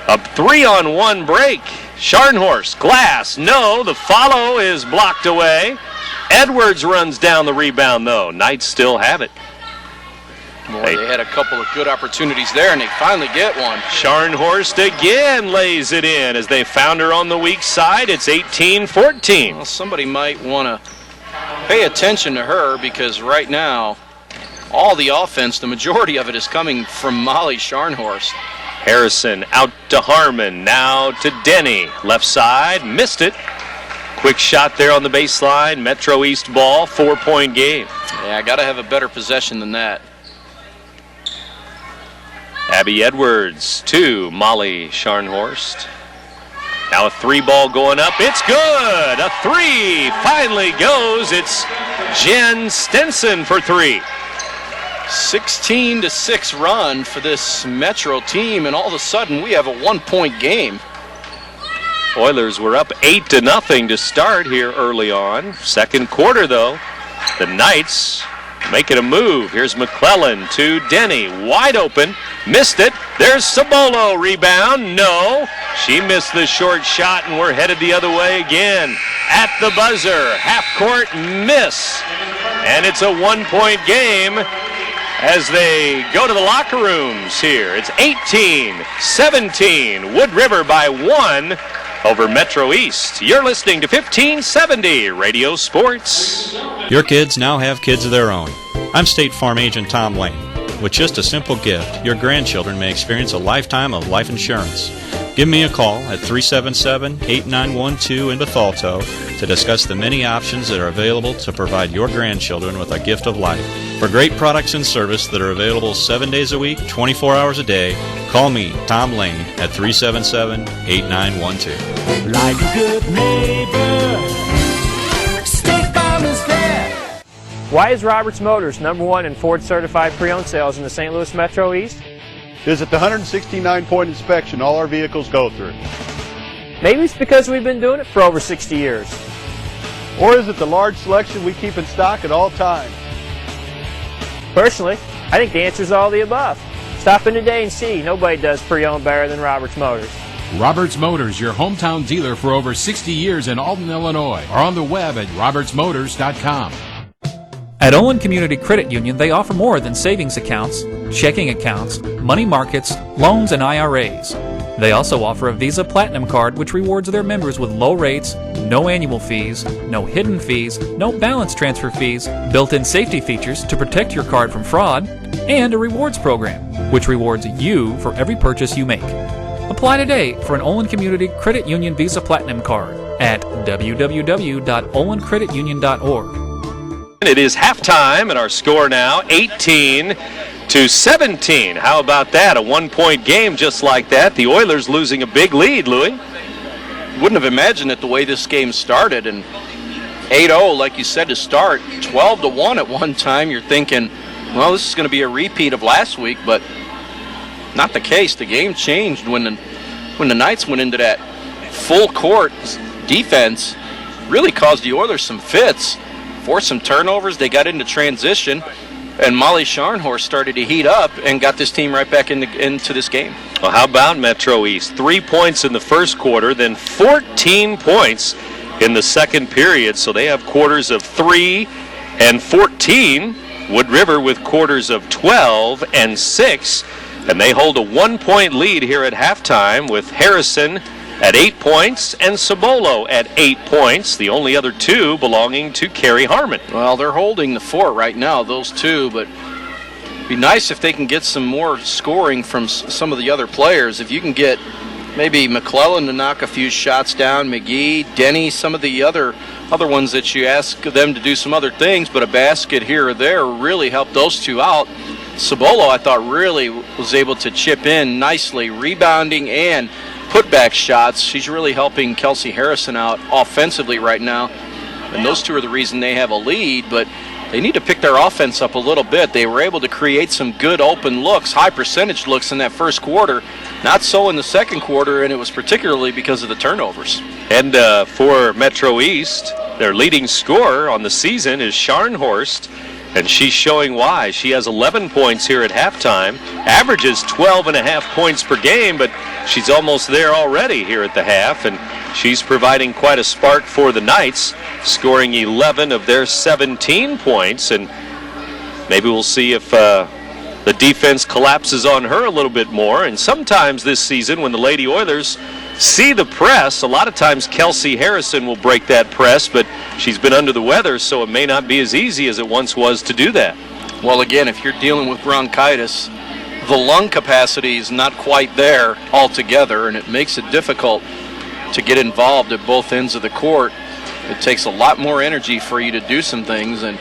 A 3-on-1 break. Scharnhorst, glass, no. The follow is blocked away. Edwards runs down the rebound though. Knights still have it. They had a couple of good opportunities there, and they finally get one. Scharnhorst again lays it in as they found her on the weak side. It's 18-14. Well, somebody might want to pay attention to her, because right now, all the offense, the majority of it is coming from Molly Scharnhorst. Harrison out to Harmon, now to Denny. Left side, missed it. Quick shot there on the baseline. Metro East ball, 4-point game. Yeah, I got to have a better possession than that. Abby Edwards to Molly Scharnhorst. Now a 3-ball going up. It's good. A 3 finally goes. It's Jen Stenson for 3. 16-6 run for this Metro team, and all of a sudden we have a 1-point game. Oilers were up 8-0 to start here early on. Second quarter though, the Knights making a move. Here's McClellan to Denny, wide open, missed it. There's Cibolo, rebound, no. She missed the short shot, and we're headed the other way again. At the buzzer, half court miss, and it's a 1-point game as they go to the locker rooms here. It's 18-17, Wood River by 1 over Metro East. You're listening to 1570 Radio Sports. Your kids now have kids of their own. I'm State Farm Agent Tom Lane. With just a simple gift, your grandchildren may experience a lifetime of life insurance. Give me a call at 377-8912 in Bethalto to discuss the many options that are available to provide your grandchildren with a gift of life. For great products and service that are available 7 days a week, 24 hours a day, call me, Tom Lane, at 377-8912. Like a good neighbor, State Farm is there. Why is Roberts Motors #1 in Ford certified pre-owned sales in the St. Louis Metro East? Visit the 169-point inspection all our vehicles go through. Maybe it's because we've been doing it for over 60 years. Or is it the large selection we keep in stock at all times? Personally, I think the answer is all the above. Stop in today and see. Nobody does pre-owned better than Roberts Motors. Roberts Motors, your hometown dealer for over 60 years in Alton, Illinois, or on the web at RiverBender.com. At Olin Community Credit Union, they offer more than savings accounts, checking accounts, money markets, loans, and IRAs. They also offer a Visa Platinum card, which rewards their members with low rates, no annual fees, no hidden fees, no balance transfer fees, built-in safety features to protect your card from fraud, and a rewards program, which rewards you for every purchase you make. Apply today for an Olin Community Credit Union Visa Platinum card at www.olincreditunion.org. It is halftime, and our score now 18-17. How about that? A 1-point game just like that. The Oilers losing a big lead, Louis. Wouldn't have imagined it the way this game started, and 8-0, like you said, to start. 12-1 at one time. You're thinking, well, this is going to be a repeat of last week, but not the case. The game changed when the Knights went into that full court defense. Really caused the Oilers some fits. Forced some turnovers. They got into transition, and Molly Scharnhorst started to heat up and got this team right back into this game. Well, how about Metro East? 3 points in the first quarter, then 14 points in the second period. So they have quarters of 3 and 14. Wood River with quarters of 12 and 6. And they hold a 1-point lead here at halftime with Harrison at 8 points and Cibolo at 8 points, the only other two belonging to Carrie Harmon. Well, they're holding the fort right now, those two, but it'd be nice if they can get some more scoring from some of the other players. If you can get maybe McClellan to knock a few shots down, McGee, Denny, some of the other ones that you ask them to do some other things, but a basket here or there really helped those two out. Cibolo, I thought, really was able to chip in nicely, rebounding and putback shots. She's really helping Kelsey Harrison out offensively right now, and those two are the reason they have a lead, but they need to pick their offense up a little bit. They were able to create some good open looks, high percentage looks in that first quarter. Not so in the second quarter, and it was particularly because of the turnovers. And for Metro East, their leading scorer on the season is Scharnhorst, and she's showing why. She has 11 points here at halftime, averages 12.5 points per game, but she's almost there already here at the half, and she's providing quite a spark for the Knights, scoring 11 of their 17 points, and maybe we'll see if the defense collapses on her a little bit more. And sometimes this season when the Lady Oilers see the press, a lot of times Kelsey Harrison will break that press, but she's been under the weather, so it may not be as easy as it once was to do that. Well, again, if you're dealing with bronchitis, the lung capacity is not quite there altogether, and it makes it difficult to get involved at both ends of the court. It takes a lot more energy for you to do some things, and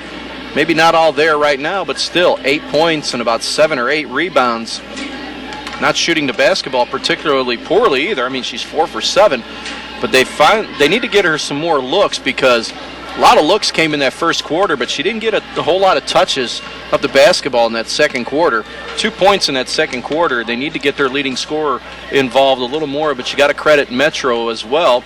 maybe not all there right now, but still 8 points and about 7 or 8 rebounds. Not shooting the basketball particularly poorly either. I mean, she's 4 for 7, but they need to get her some more looks, because a lot of looks came in that first quarter, but she didn't get a whole lot of touches of the basketball in that second quarter. 2 points in that second quarter. They need to get their leading scorer involved a little more, but you got to credit Metro as well.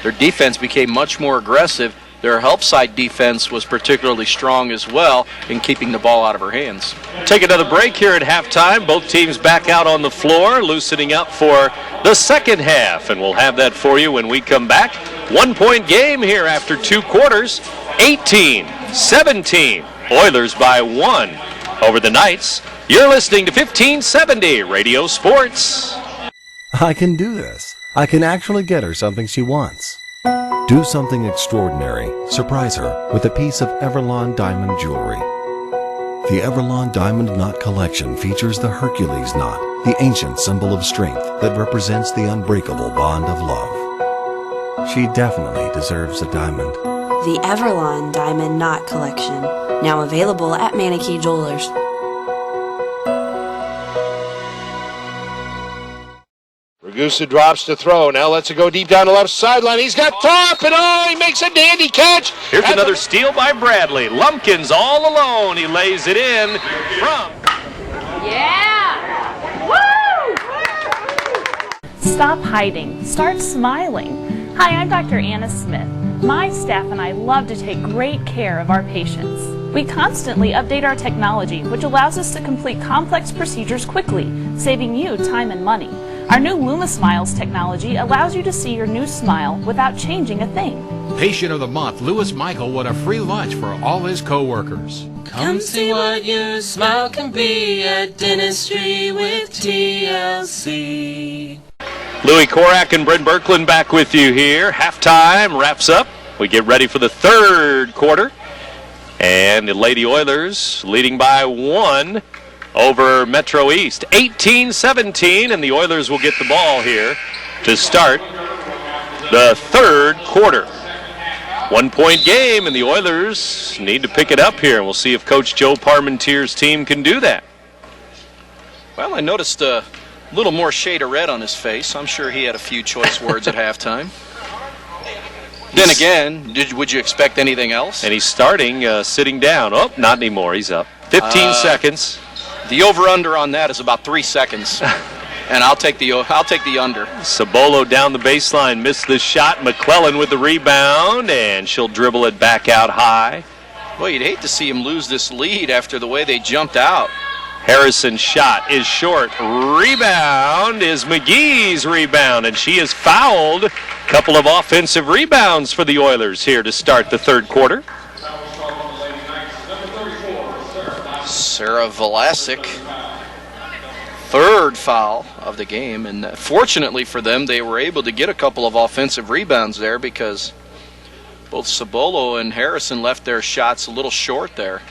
Their defense became much more aggressive. Their help side defense was particularly strong as well in keeping the ball out of her hands. Take another break here at halftime. Both teams back out on the floor, loosening up for the second half, and we'll have that for you when we come back. 1 point game here after 2 quarters, 18-17. Oilers by 1 over the Knights. You're listening to 1570 Radio Sports. I can do this. I can actually get her something she wants. Do something extraordinary. Surprise her with a piece of Everlon diamond jewelry. The Everlon Diamond Knot Collection features the Hercules knot, the ancient symbol of strength that represents the unbreakable bond of love. She definitely deserves a diamond. The Everlon Diamond Knot Collection, now available at Manakee Jewelers. Ragusa drops to throw. Now lets it go deep down the left sideline. He's got top, and he makes a dandy catch. Here's another steal by Bradley. Lumpkins all alone. He lays it in from. Yeah! Woo! Stop hiding. Start smiling. Hi, I'm Dr. Anna Smith. My staff and I love to take great care of our patients. We constantly update our technology, which allows us to complete complex procedures quickly, saving you time and money. Our new Luma Smiles technology allows you to see your new smile without changing a thing. Patient of the Month, Lewis Michael won a free lunch for all his co-workers. Come see what your smile can be at Dentistry with TLC. Louis Korak and Brent Birkeland back with you here. Halftime wraps up. We get ready for the third quarter. And the Lady Oilers leading by 1 over Metro East. 18-17, and the Oilers will get the ball here to start the third quarter. 1 point game, and the Oilers need to pick it up here, and we'll see if Coach Joe Parmentier's team can do that. Well, I noticed a little more shade of red on his face. I'm sure he had a few choice words at halftime. Then again, would you expect anything else? And he's starting sitting down. Oh, not anymore. He's up. 15 seconds. The over/under on that is about 3 seconds, and I'll take the under. Cibolo down the baseline, missed the shot. McClellan with the rebound, and she'll dribble it back out high. Well, you'd hate to see him lose this lead after the way they jumped out. Harrison's shot is short. Rebound is McGee's rebound, and she is fouled. Couple of offensive rebounds for the Oilers here to start the third quarter. Sarah Vlasic, third foul of the game, and fortunately for them, they were able to get a couple of offensive rebounds there because both Cibolo and Harrison left their shots a little short there.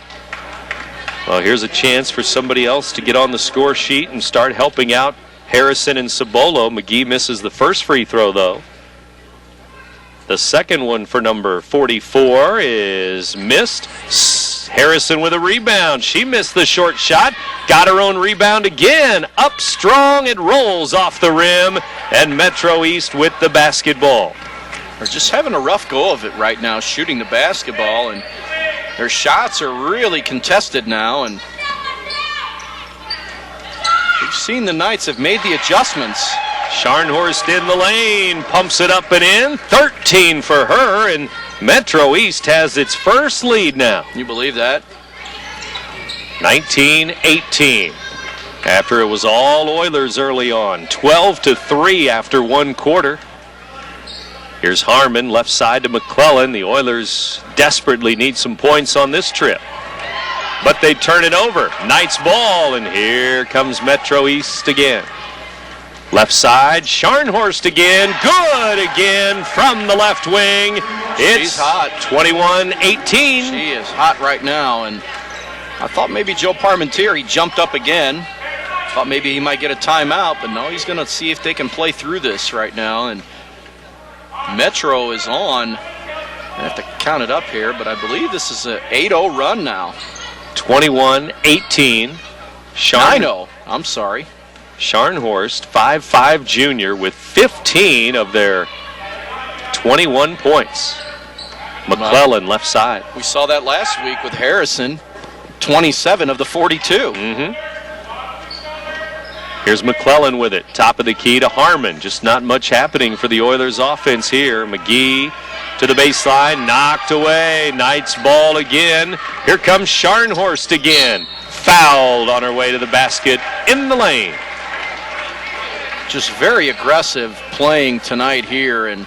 Well, here's a chance for somebody else to get on the score sheet and start helping out Harrison and Cibolo. McGee misses the first free throw, though. The second one for number 44 is missed. Harrison with a rebound. She missed the short shot. Got her own rebound again. Up strong. It rolls off the rim. And Metro East with the basketball. They're just having a rough go of it right now, shooting the basketball. And their shots are really contested now. And we've seen the Knights have made the adjustments. Scharnhorst in the lane, pumps it up and in. 13 for her, and Metro East has its first lead now. You believe that? 19-18. After it was all Oilers early on. 12-3 after one quarter. Here's Harmon, left side to McClellan. The Oilers desperately need some points on this trip. But they turn it over. Knights ball, and here comes Metro East again. Left side, Scharnhorst again. Good again from the left wing. It's hot. 21-18. She is hot right now, and I thought maybe Joe Parmentier, he jumped up again. Thought maybe he might get a timeout, but no, he's going to see if they can play through this right now. And Metro is on. I have to count it up here, but I believe this is an 8-0 run now. 21-18. 9-0. I'm sorry. Scharnhorst, 5'5" junior, with 15 of their 21 points. McClellan, left side. We saw that last week with Harrison, 27 of the 42. Here's McClellan with it. Top of the key to Harmon. Just not much happening for the Oilers offense here. McGee to the baseline, knocked away. Knights ball again. Here comes Scharnhorst again. Fouled on her way to the basket in the lane. Just very aggressive playing tonight here, and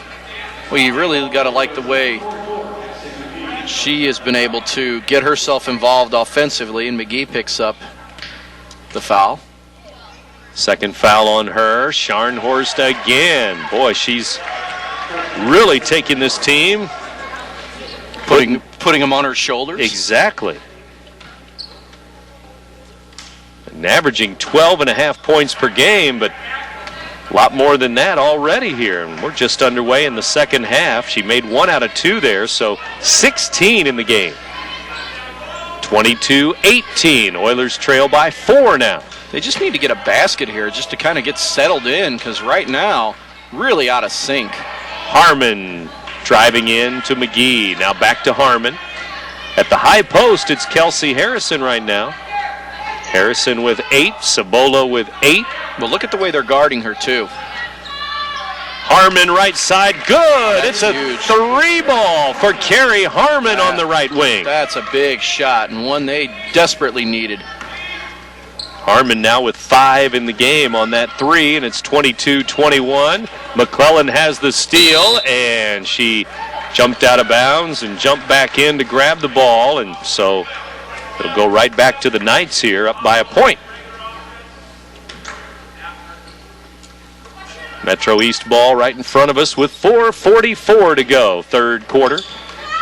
well, you really got to like the way she has been able to get herself involved offensively, and McGee picks up the foul. Second foul on her. Scharnhorst again. Boy, she's really taking this team. Putting them on her shoulders. Exactly. And averaging 12.5 points per game, but a lot more than that already here. And we're just underway in the second half. She made 1 out of 2 there, so 16 in the game. 22-18. Oilers trail by 4 now. They just need to get a basket here just to kind of get settled in, because right now, really out of sync. Harmon driving in to McGee. Now back to Harmon. At the high post, it's Kelsey Harrison right now. Harrison with 8, Cibolo with 8. Well, look at the way they're guarding her, too. Harmon right side, good. It's a huge 3-ball for Carrie Harmon on the right wing. That's a big shot, and one they desperately needed. Harmon now with 5 in the game on that 3, and it's 22-21. McClellan has the steal, and she jumped out of bounds and jumped back in to grab the ball, and so it'll go right back to the Knights here, up by a point. Metro East ball right in front of us with 4:44 to go, third quarter.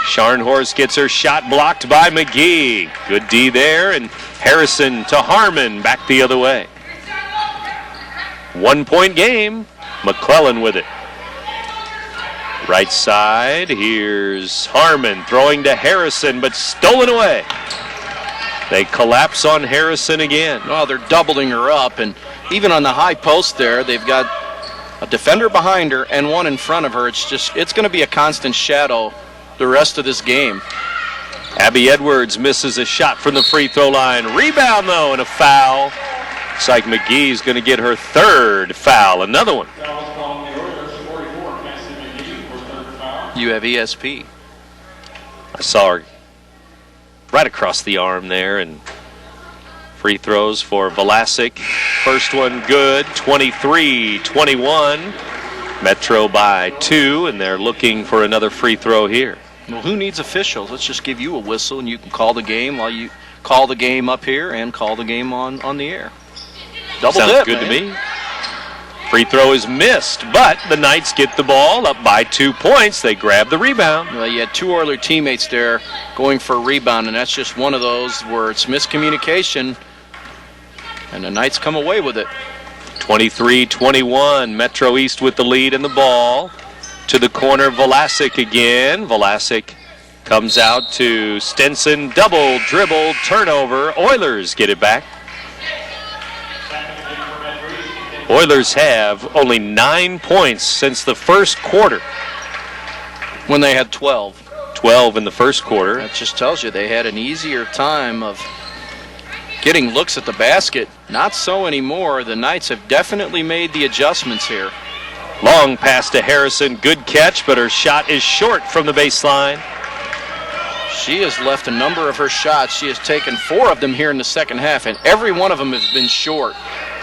Scharnhorst gets her shot blocked by McGee. Good D there, and Harrison to Harmon, back the other way. 1-point game. McClellan with it. Right side, here's Harmon throwing to Harrison, but stolen away. They collapse on Harrison again. Well, they're doubling her up, and even on the high post there, they've got a defender behind her and one in front of her. It's going to be a constant shadow the rest of this game. Abby Edwards misses a shot from the free throw line. Rebound, though, and a foul. Looks like McGee's going to get her third foul. Another one. You have ESP. I saw her right across the arm there, and free throws for Vlasic. First one good, 23-21. Metro by 2, and they're looking for another free throw here. Well, who needs officials? Let's just give you a whistle, and you can call the game while you call the game up here and call the game on the air. Double Sounds dip, good man. to me. Free throw is missed, but the Knights get the ball up by 2 points. They grab the rebound. Well, you had 2 Oiler teammates there going for a rebound, and that's just one of those where it's miscommunication, and the Knights come away with it. 23-21, Metro East with the lead and the ball. To the corner, Vlasic again. Vlasic comes out to Stenson, double dribble, turnover. Oilers get it back. Oilers have only 9 points since the first quarter. When they had 12. 12 in the first quarter. That just tells you they had an easier time of getting looks at the basket. Not so anymore. The Knights have definitely made the adjustments here. Long pass to Harrison. Good catch, but her shot is short from the baseline. She has left a number of her shots. She has taken 4 of them here in the second half, and every one of them has been short.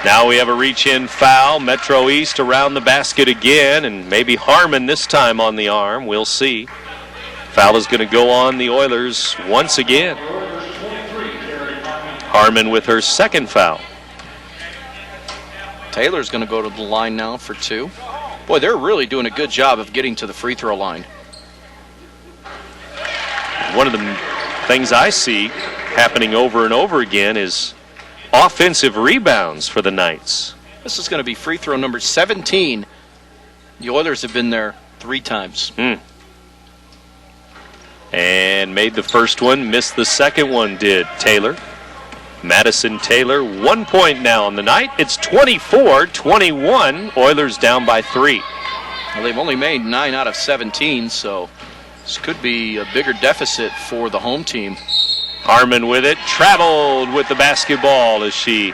Now we have a reach-in foul. Metro East around the basket again, and maybe Harmon this time on the arm. We'll see. Foul is going to go on the Oilers once again. Harmon with her second foul. Taylor's going to go to the line now for 2. Boy, they're really doing a good job of getting to the free throw line. One of the things I see happening over and over again is offensive rebounds for the Knights. This is going to be free throw number 17. The Oilers have been there 3 times. And made the first one, missed the second one, did Taylor. Madison Taylor, 1 point now on the night. It's 24-21. Oilers down by 3. Well, they've only made 9 out of 17, so this could be a bigger deficit for the home team. Harmon with it, traveled with the basketball as she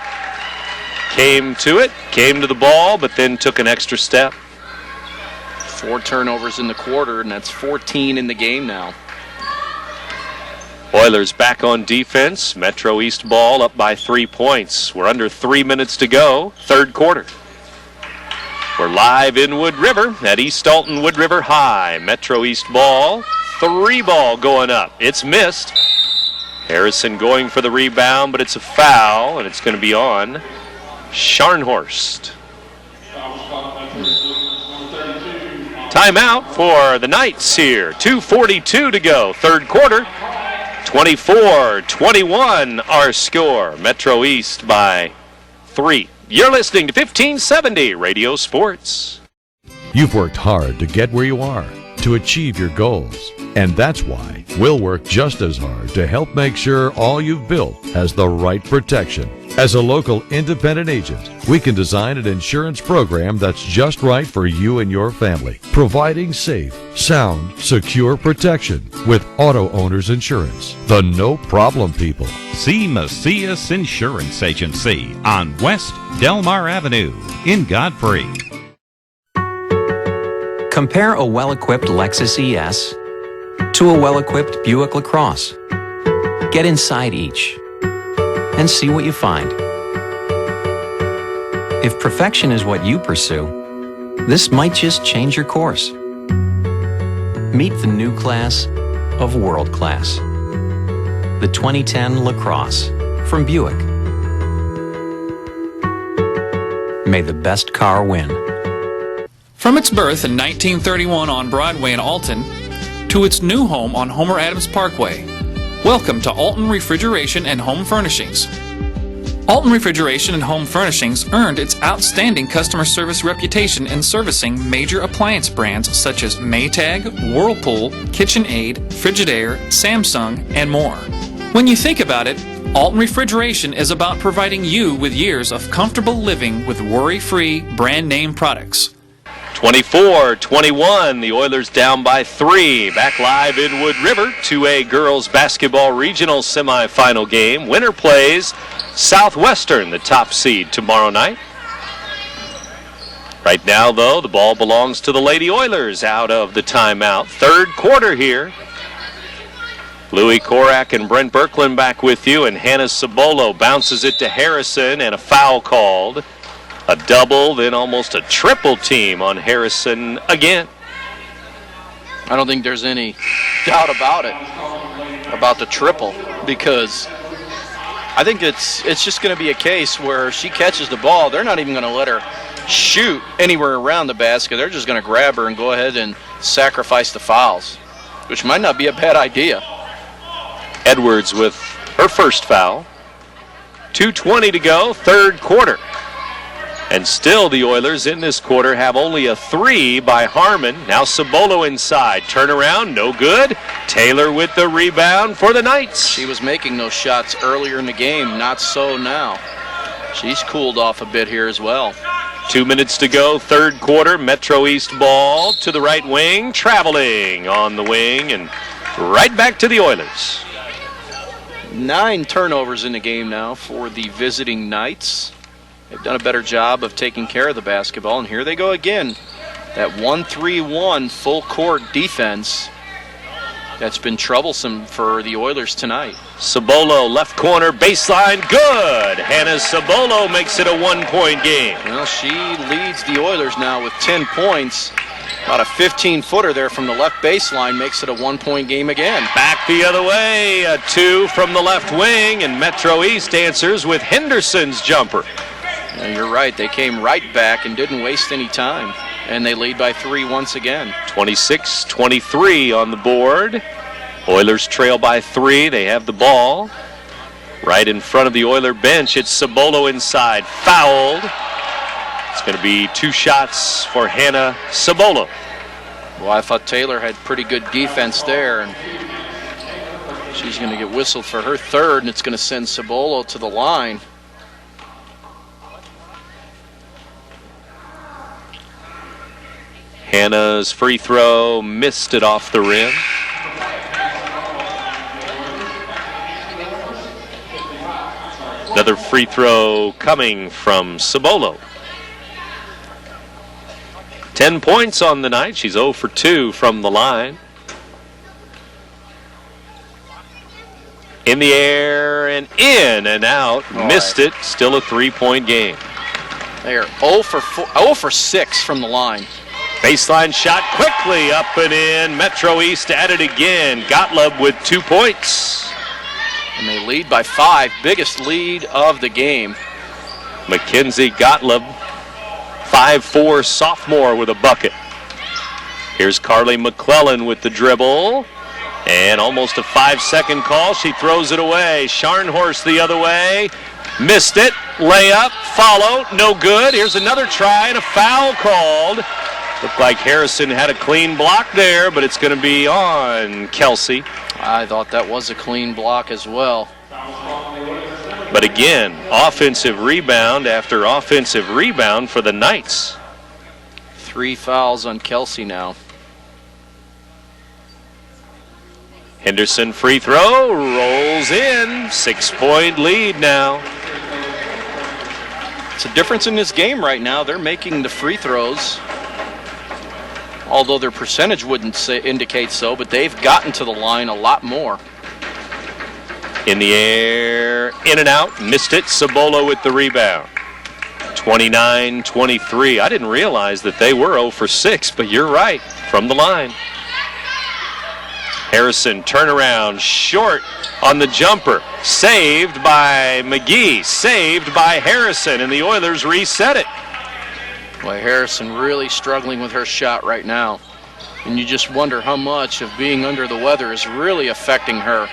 came to it, came to the ball, but then took an extra step. 4 turnovers in the quarter, and that's 14 in the game now. Oilers back on defense. Metro East ball up by 3 points. We're under 3 minutes to go, third quarter. We're live in Wood River at East Alton Wood River High. Metro East ball, 3 ball going up. It's missed. Harrison going for the rebound, but it's a foul, and it's going to be on Scharnhorst. Timeout for the Knights here. 2:42 to go, third quarter. 24-21 our score. Metro East by 3. You're listening to 1570 Radio Sports. You've worked hard to get where you are, to achieve your goals. And that's why we'll work just as hard to help make sure all you've built has the right protection. As a local independent agent, we can design an insurance program that's just right for you and your family, providing safe, sound, secure protection with Auto Owners Insurance, the no-problem people. See Macias Insurance Agency on West Delmar Avenue in Godfrey. Compare a well-equipped Lexus ES to a well-equipped Buick LaCrosse. Get inside each and see what you find. If perfection is what you pursue, this might just change your course. Meet the new class of world class. The 2010 LaCrosse from Buick. May the best car win. From its birth in 1931 on Broadway in Alton to its new home on Homer Adams Parkway, welcome to Alton Refrigeration and Home Furnishings. Alton Refrigeration and Home Furnishings earned its outstanding customer service reputation in servicing major appliance brands such as Maytag, Whirlpool, KitchenAid, Frigidaire, Samsung, and more. When you think about it, Alton Refrigeration is about providing you with years of comfortable living with worry-free brand name products. 24-21, the Oilers down by 3. Back live in Wood River, 2A girls basketball regional semifinal game. Winner plays Southwestern, the top seed, tomorrow night. Right now, though, the ball belongs to the Lady Oilers out of the timeout. Third quarter here. Louis Korak and Brent Birkeland back with you, and Hannah Cibolo bounces it to Harrison, and a foul called. A double, then almost a triple team on Harrison again. I don't think there's any doubt about it, about the triple, because I think it's just going to be a case where she catches the ball. They're not even going to let her shoot anywhere around the basket. They're just going to grab her and go ahead and sacrifice the fouls, which might not be a bad idea. Edwards with her first foul. 2:20 to go, third quarter. And still the Oilers in this quarter have only a 3 by Harmon. Now Cibolo inside. Turnaround, no good. Taylor with the rebound for the Knights. She was making those shots earlier in the game, not so now. She's cooled off a bit here as well. 2 minutes to go, third quarter. Metro East ball to the right wing. Traveling on the wing and right back to the Oilers. 9 turnovers in the game now for the visiting Knights. They've done a better job of taking care of the basketball, and here they go again. That 1-3-1 full court defense that's been troublesome for the Oilers tonight. Cibolo, left corner, baseline, good! Hannah Cibolo makes it a 1-point game. Well, she leads the Oilers now with 10 points. About a 15-footer there from the left baseline makes it a 1-point game again. Back the other way, a 2 from the left wing, and Metro East answers with Henderson's jumper. Yeah, you're right, they came right back and didn't waste any time. And they lead by 3 once again. 26-23 on the board. Oilers trail by 3. They have the ball. Right in front of the Oiler bench, it's Cibolo inside. Fouled. It's going to be 2 shots for Hannah Cibolo. Well, I thought Taylor had pretty good defense there. And she's going to get whistled for her third, and it's going to send Cibolo to the line. Hannah's free throw, missed it off the rim. Another free throw coming from Cibolo. 10 points on the night. She's 0 for 2 from the line. In the air and in and out. Missed it. Still a 3-point game. They are 0 for 6 from the line. Baseline shot quickly up and in. Metro East at it again. Gottlieb with 2 points. And they lead by 5. Biggest lead of the game. Mackenzie Gottlieb, 5'4" sophomore with a bucket. Here's Carly McClellan with the dribble. And almost a 5-second call. She throws it away. Scharnhorst the other way. Missed it. Layup. Follow. No good. Here's another try and a foul called. Looked like Harrison had a clean block there, but it's going to be on Kelsey. I thought that was a clean block as well. But again, offensive rebound after offensive rebound for the Knights. 3 fouls on Kelsey now. Henderson free throw, rolls in. 6-point lead now. It's a difference in this game right now. They're making the free throws. Although their percentage wouldn't indicate so, but they've gotten to the line a lot more. In the air, in and out, missed it. Cibolo with the rebound. 29-23. I didn't realize that they were 0 for 6, but you're right, from the line. Harrison, turnaround, short on the jumper. Saved by McGee, saved by Harrison, and the Oilers reset it. Boy, Harrison really struggling with her shot right now. And you just wonder how much of being under the weather is really affecting her.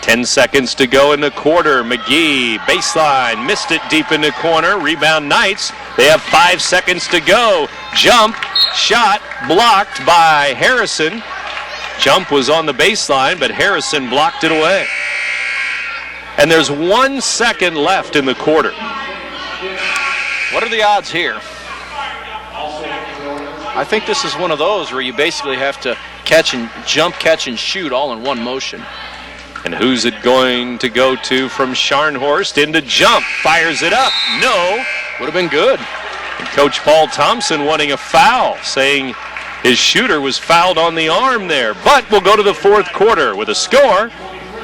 10 seconds to go in the quarter. McGee, baseline, missed it deep in the corner. Rebound Knights. They have 5 seconds to go. Jump, shot, blocked by Harrison. Jump was on the baseline, but Harrison blocked it away. And there's 1 second left in the quarter. What are the odds here? I think this is one of those where you basically have to jump, catch, and shoot all in one motion. And who's it going to go to from Scharnhorst? Into jump, fires it up. No. Would have been good. And Coach Paul Thompson wanting a foul, saying his shooter was fouled on the arm there. But we'll go to the fourth quarter with a score,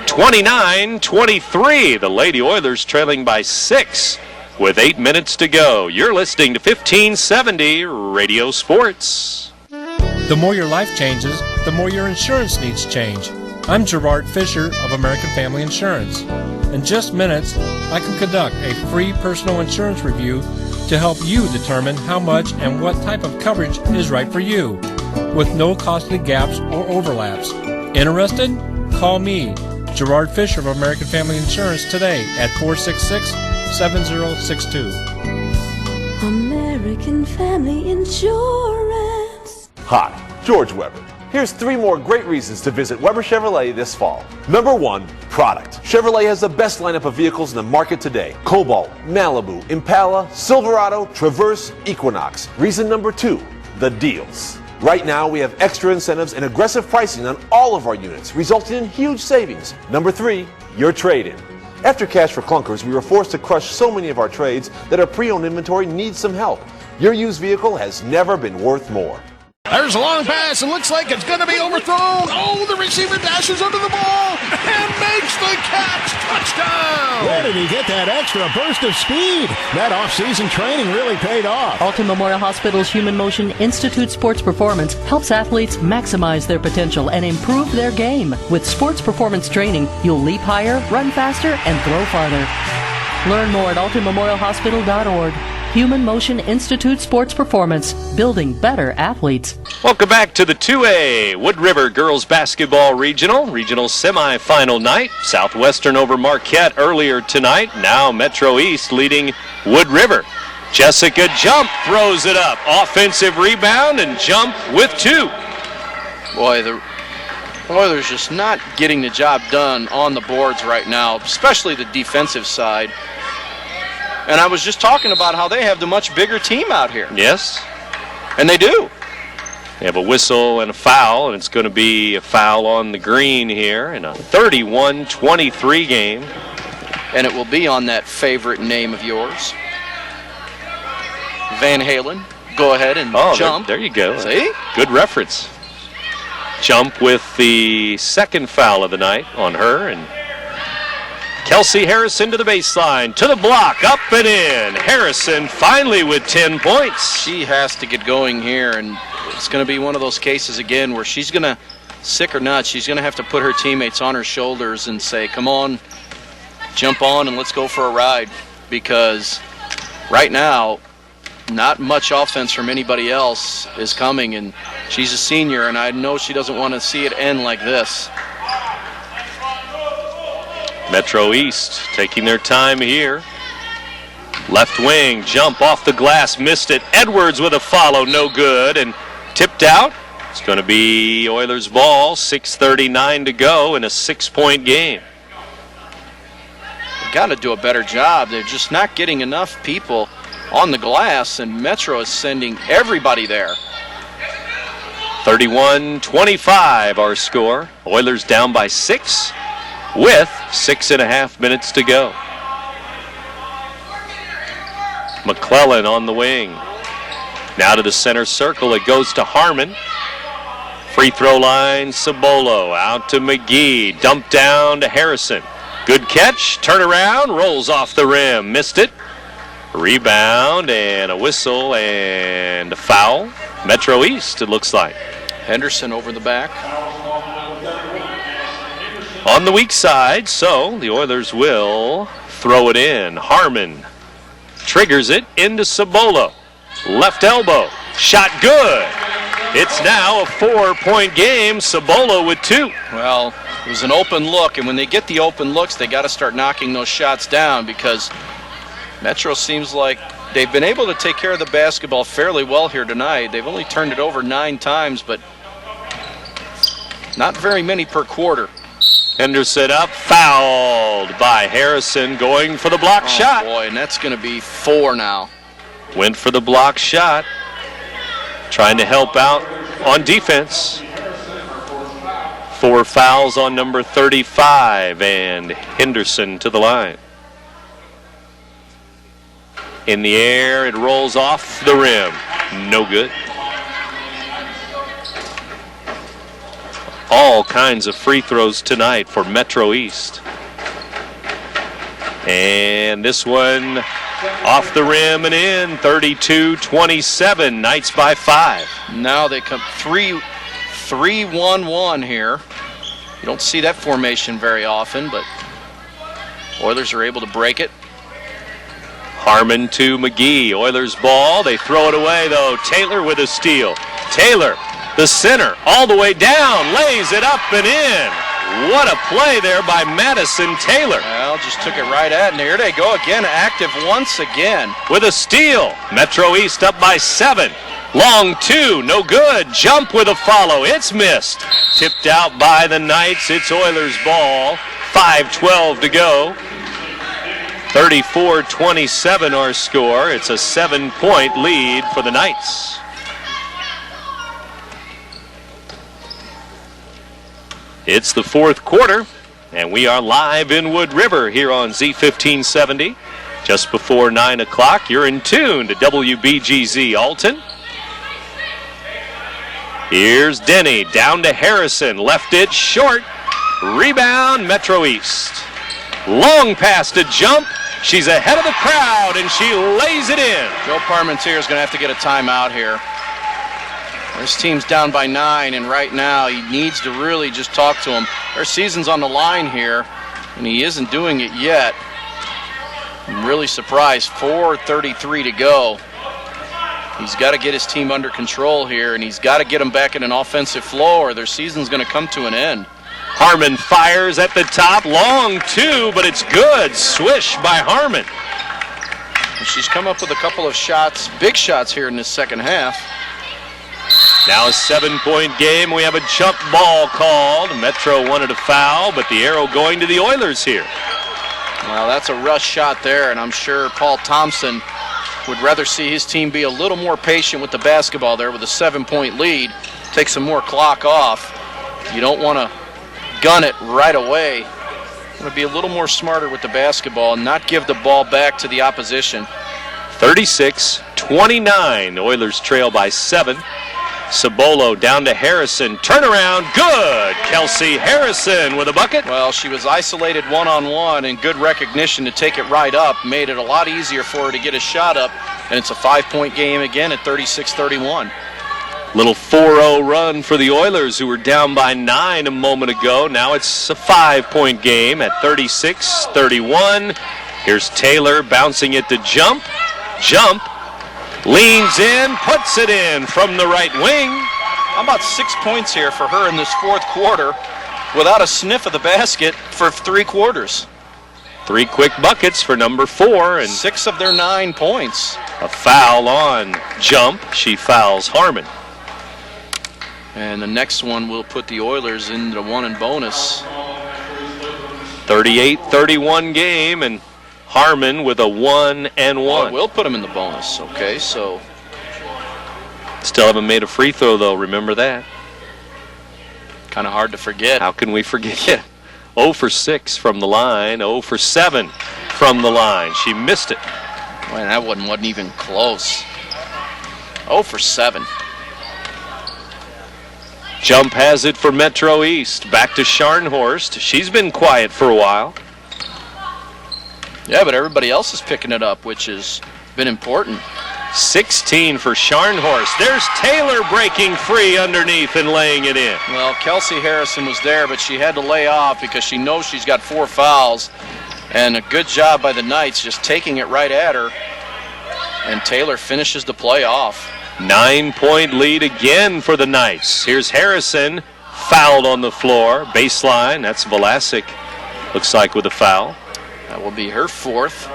29-23. The Lady Oilers trailing by 6. With 8 minutes to go. You're listening to 1570 Radio Sports. The more your life changes, the more your insurance needs change. I'm Gerard Fisher of American Family Insurance. In just minutes, I can conduct a free personal insurance review to help you determine how much and what type of coverage is right for you, with no costly gaps or overlaps. Interested? Call me, Gerard Fisher of American Family Insurance, today at 466-7062. American Family Insurance. Hi, George Weber. Here's 3 more great reasons to visit Weber Chevrolet this fall. Number 1, product. Chevrolet has the best lineup of vehicles in the market today. Cobalt, Malibu, Impala, Silverado, Traverse, Equinox. Reason number 2, the deals. Right now, we have extra incentives and aggressive pricing on all of our units, resulting in huge savings. Number 3, your trade-in. After Cash for Clunkers, we were forced to crush so many of our trades that our pre-owned inventory needs some help. Your used vehicle has never been worth more. There's a long pass, and looks like it's going to be overthrown. Oh, the receiver dashes under the ball and makes the catch. Touchdown! Where did he get that extra burst of speed? That off-season training really paid off. Alton Memorial Hospital's Human Motion Institute Sports Performance helps athletes maximize their potential and improve their game. With sports performance training, you'll leap higher, run faster, and throw farther. Learn more at altonmemorialhospital.org. Human Motion Institute Sports Performance, building better athletes. Welcome back to the 2A Wood River Girls Basketball Regional Semifinal night. Southwestern over Marquette earlier tonight. Now Metro East leading Wood River. Jessica Jump throws it up. Offensive rebound and Jump with 2. Boy, the Oilers just not getting the job done on the boards right now, especially the defensive side. And I was just talking about how they have the much bigger team out here. Yes. And they do. They have a whistle and a foul, and it's going to be a foul on the green here in a 31-23 game. And it will be on that favorite name of yours, Van Halen. Go ahead and jump. There you go. See? Good reference. Jump with the second foul of the night on her, and Kelsey Harrison to the baseline, to the block, up and in. Harrison finally with 10 points. She has to get going here, and it's going to be one of those cases again where she's going to, sick or not, she's going to have to put her teammates on her shoulders and say, come on, jump on and let's go for a ride. Because right now, not much offense from anybody else is coming, and she's a senior, and I know she doesn't want to see it end like this. Metro East taking their time here. Left wing, jump off the glass, missed it. Edwards with a follow, no good, and tipped out. It's going to be Oilers ball, 6:39 to go in a 6-point game. They've got to do a better job. They're just not getting enough people on the glass, and Metro is sending everybody there. 31-25 our score. Oilers down by 6 with 6.5 minutes to go. McClellan on the wing. Now to the center circle. It goes to Harmon. Free throw line, Cibolo. Out to McGee. Dumped down to Harrison. Good catch. Turn around. Rolls off the rim. Missed it. Rebound and a whistle and a foul. Metro East, it looks like. Henderson over the back. On the weak side, so the Oilers will throw it in. Harmon triggers it into Cibolo. Left elbow. Shot good. It's now a 4-point game. Cibolo with 2. Well, it was an open look, and when they get the open looks, they got to start knocking those shots down, because Metro seems like they've been able to take care of the basketball fairly well here tonight. They've only turned it over 9 times, but not very many per quarter. Henderson up, fouled by Harrison, going for the block shot. Oh boy, and that's going to be 4 now. Went for the block shot, trying to help out on defense. 4 fouls on number 35, and Henderson to the line. In the air, it rolls off the rim. No good. All kinds of free throws tonight for Metro East. And this one off the rim and in, 32-27, Knights by 5. Now they come 3-1-1 here. You don't see that formation very often, but Oilers are able to break it. Harmon to McGee. Oilers ball. They throw it away, though. Taylor with a steal. Taylor, the center, all the way down, lays it up and in. What a play there by Madison Taylor. Well, Well, just took it right at, and here they go again, active once again. With a steal, Metro East up by 7. Long 2, no good. Jump with a follow, it's missed. Tipped out by the Knights, it's Oilers ball. 5:12 to go. 34-27 our score. It's a 7-point lead for the Knights. It's the fourth quarter, and we are live in Wood River here on Z1570. Just before 9 o'clock, you're in tune to WBGZ Alton. Here's Denny, down to Harrison, left it short. Rebound, Metro East. Long pass to Jump. She's ahead of the crowd, and she lays it in. Joe Parmentier is going to have to get a timeout here. This team's down by 9, and right now he needs to really just talk to him. Their season's on the line here, and he isn't doing it yet. I'm really surprised. 4:33 to go. He's got to get his team under control here, and he's got to get them back in an offensive flow, or their season's going to come to an end. Harmon fires at the top. Long 2, but it's good. Swish by Harmon. She's come up with a couple of shots, big shots here in this second half. Now a 7-point game. We have a jump ball called. Metro wanted a foul, but the arrow going to the Oilers here. Well, that's a rush shot there, and I'm sure Paul Thompson would rather see his team be a little more patient with the basketball there with a 7-point lead. Take some more clock off. You don't want to gun it right away. You want to be a little more smarter with the basketball and not give the ball back to the opposition. 36-29. Oilers trail by 7. Cibolo down to Harrison. Turnaround, good. Kelsey Harrison with a bucket. Well, she was isolated one-on-one, and good recognition to take it right up. Made it a lot easier for her to get a shot up, and it's a 5-point game again at 36-31. Little 4-0 run for the Oilers, who were down by 9 a moment ago. Now it's a 5-point game at 36-31. Here's Taylor bouncing it to Jump. Jump. Leans in, puts it in from the right wing. How about 6 points here for her in this fourth quarter without a sniff of the basket for 3 quarters? 3 quick buckets for number 4. And 6 of their 9 points. A foul on Jump. She fouls Harmon. And the next one will put the Oilers in the 1 and bonus. 38-31 game, and Harmon with a 1 and 1. Well, we'll put him in the bonus. Okay, so. Still haven't made a free throw, though. Remember that. Kind of hard to forget. How can we forget? Yeah. 0 for 6 from the line. 0 for 7 from the line. She missed it. Man, that one wasn't even close. 0 for 7. Jump has it for Metro East. Back to Scharnhorst. She's been quiet for a while. Yeah, but everybody else is picking it up, which has been important. 16 for Scharnhorst. There's Taylor breaking free underneath and laying it in. Well, Kelsey Harrison was there, but she had to lay off because she knows she's got 4 fouls. And a good job by the Knights just taking it right at her. And Taylor finishes the play off. 9-point lead again for the Knights. Here's Harrison, fouled on the floor. Baseline, that's Velasic, looks like, with a foul. That will be her 4th.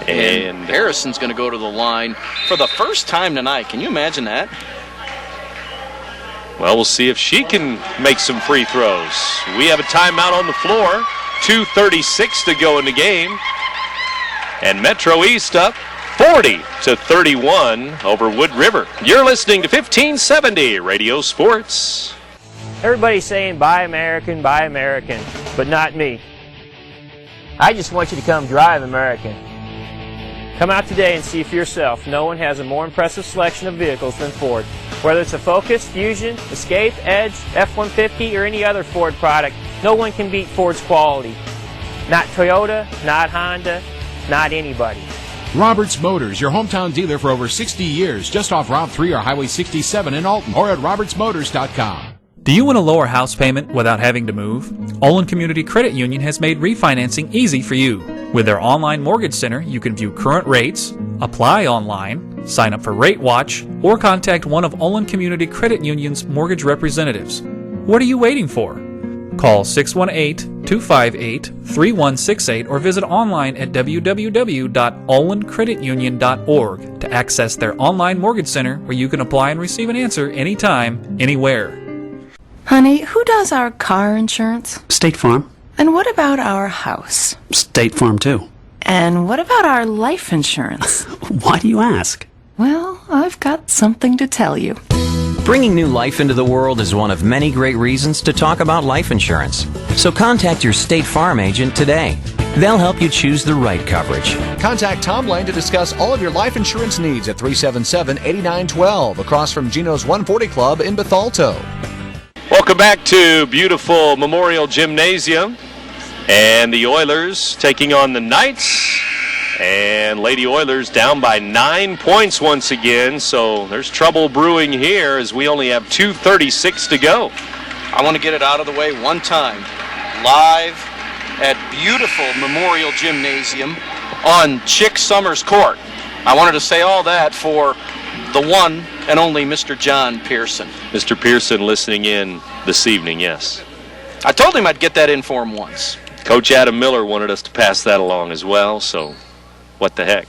And Harrison's going to go to the line for the first time tonight. Can you imagine that? Well, we'll see if she can make some free throws. We have a timeout on the floor. 2:36 to go in the game. And Metro East up 40-31 over Wood River. You're listening to 1570 Radio Sports. Everybody's saying buy American, but not me. I just want you to come drive American. Come out today and see for yourself. No one has a more impressive selection of vehicles than Ford. Whether it's a Focus, Fusion, Escape, Edge, F-150, or any other Ford product, no one can beat Ford's quality. Not Toyota, not Honda, not anybody. Roberts Motors, your hometown dealer for over 60 years, just off Route 3 or Highway 67 in Alton, or at RiverBender.com. Do you want a lower house payment without having to move? Olin Community Credit Union has made refinancing easy for you. With their online mortgage center, you can view current rates, apply online, sign up for Rate Watch, or contact one of Olin Community Credit Union's mortgage representatives. What are you waiting for? Call 618-258-3168 or visit online at www.ollincreditunion.org to access their online mortgage center where you can apply and receive an answer anytime, anywhere. Honey, who does our car insurance? State Farm. And what about our house? State Farm, too. And what about our life insurance? Why do you ask? Well, I've got something to tell you. Bringing new life into the world is one of many great reasons to talk about life insurance. So contact your State Farm agent today. They'll help you choose the right coverage. Contact Tom Lane to discuss all of your life insurance needs at 377-8912 across from Gino's 140 Club in Bethalto. Welcome back to beautiful Memorial Gymnasium. And the Oilers taking on the Knights. And Lady Oilers down by 9 points once again, so there's trouble brewing here as we only have 2:36 to go. I want to get it out of the way one time. Live at beautiful Memorial Gymnasium on Chick Summers Court. I wanted to say all that for the one and only Mr. John Pearson. Mr. Pearson listening in this evening, yes. I told him I'd get that in for him once. Coach Adam Miller wanted us to pass that along as well, so what the heck.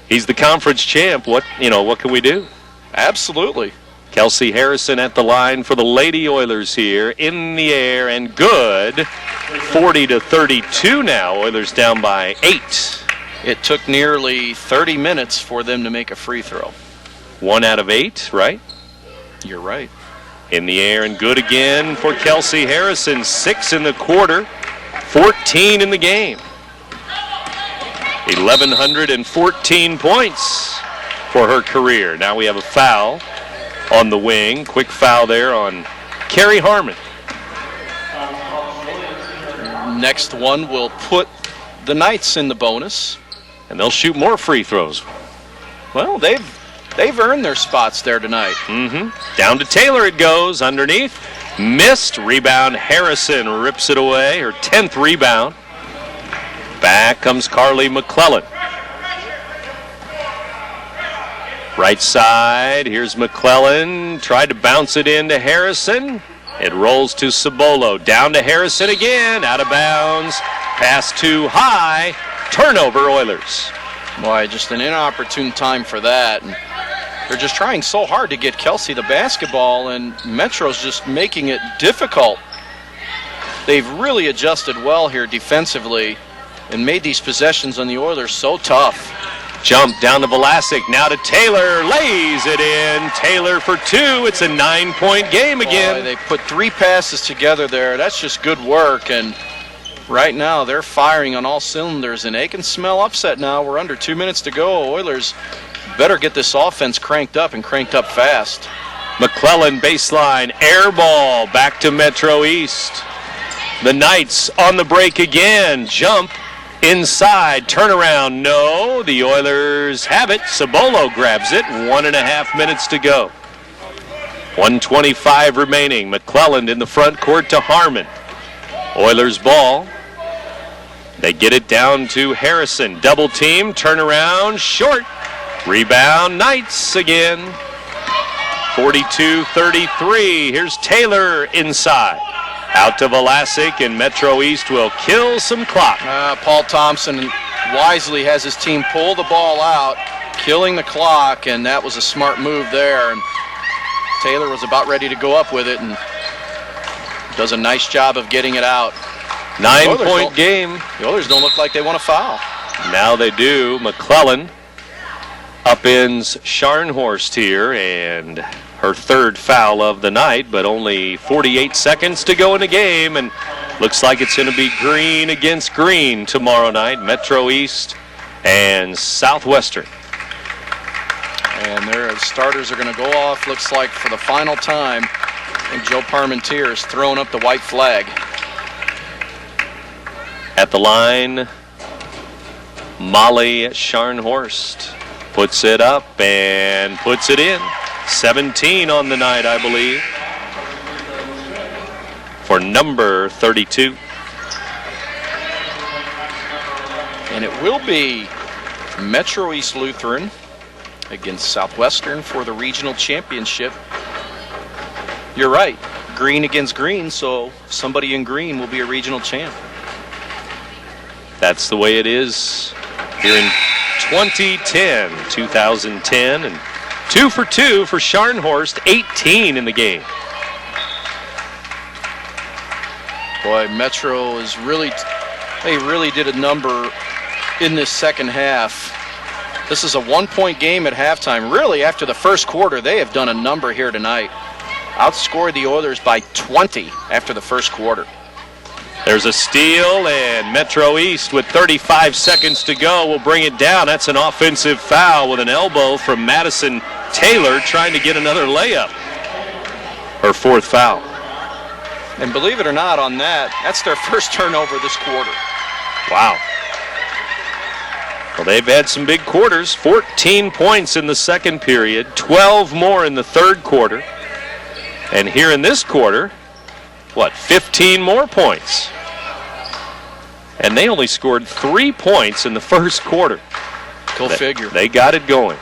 He's the conference champ. What can we do? Absolutely. Kelsey Harrison at the line for the Lady Oilers here. In the air and good. 40-32 now. Oilers down by 8. It took nearly 30 minutes for them to make a free throw. 1 out of 8, right? You're right. In the air and good again for Kelsey Harrison. 6 in the quarter. 14 in the game. 1,114 points for her career. Now we have a foul on the wing. Quick foul there on Carrie Harmon. Next one will put the Knights in the bonus. And they'll shoot more free throws. Well, they've earned their spots there tonight. Down to Taylor it goes. Underneath. Missed. Rebound. Harrison rips it away. Her 10th rebound. Back comes Carly McClellan. Right side, here's McClellan. Tried to bounce it into Harrison. It rolls to Cibolo. Down to Harrison again. Out of bounds. Pass too high. Turnover, Oilers. Boy, just an inopportune time for that. And they're just trying so hard to get Kelsey the basketball, and Metro's just making it difficult. They've really adjusted well here defensively and made these possessions on the Oilers so tough. Jump down to Vlasic, now to Taylor, lays it in. Taylor for 2, it's a 9-point game again. Boy, they put 3 passes together there. That's just good work, and right now they're firing on all cylinders, and they can smell upset now. We're under 2 minutes to go. Oilers better get this offense cranked up and cranked up fast. McClellan baseline, air ball, back to Metro East. The Knights on the break again, jump. Inside, turnaround, no. The Oilers have it. Cibolo grabs it. 1.5 minutes to go. 1:25 remaining. McClellan in the front court to Harmon. Oilers ball. They get it down to Harrison. Double team, turnaround, short. Rebound, Knights again. 42-33. Here's Taylor inside. Out to Vlasic, and Metro East will kill some clock. Paul Thompson wisely has his team pull the ball out, killing the clock, and that was a smart move there. And Taylor was about ready to go up with it and does a nice job of getting it out. 9-point game. The Oilers don't look like they want to foul. Now they do. McClellan upends Scharnhorst here, and her 3rd foul of the night, but only 48 seconds to go in the game, and looks like it's going to be green against green tomorrow night. Metro East and Southwestern. And their starters are going to go off, looks like, for the final time. And Joe Parmentier is throwing up the white flag. At the line, Molly Scharnhorst puts it up and puts it in. 17 on the night, I believe, for number 32. And it will be Metro East Lutheran against Southwestern for the regional championship. You're right. green against green, so somebody in green will be a regional champ. That's the way it is here in 2010, and 2 for 2 for Scharnhorst, 18 in the game. Boy, Metro is they really did a number in this second half. This is a 1-point game at halftime. Really, after the first quarter, they have done a number here tonight. Outscored the Oilers by 20 after the first quarter. There's a steal, and Metro East with 35 seconds to go will bring it down. That's an offensive foul with an elbow from Madison Taylor trying to get another layup. Her fourth foul. And believe it or not, on that's their first turnover this quarter. Wow. Well, they've had some big quarters. 14 points in the second period, 12 more in the third quarter. And here in this quarter, 15 more points. And they only scored 3 points in the first quarter. Go figure. They got it going.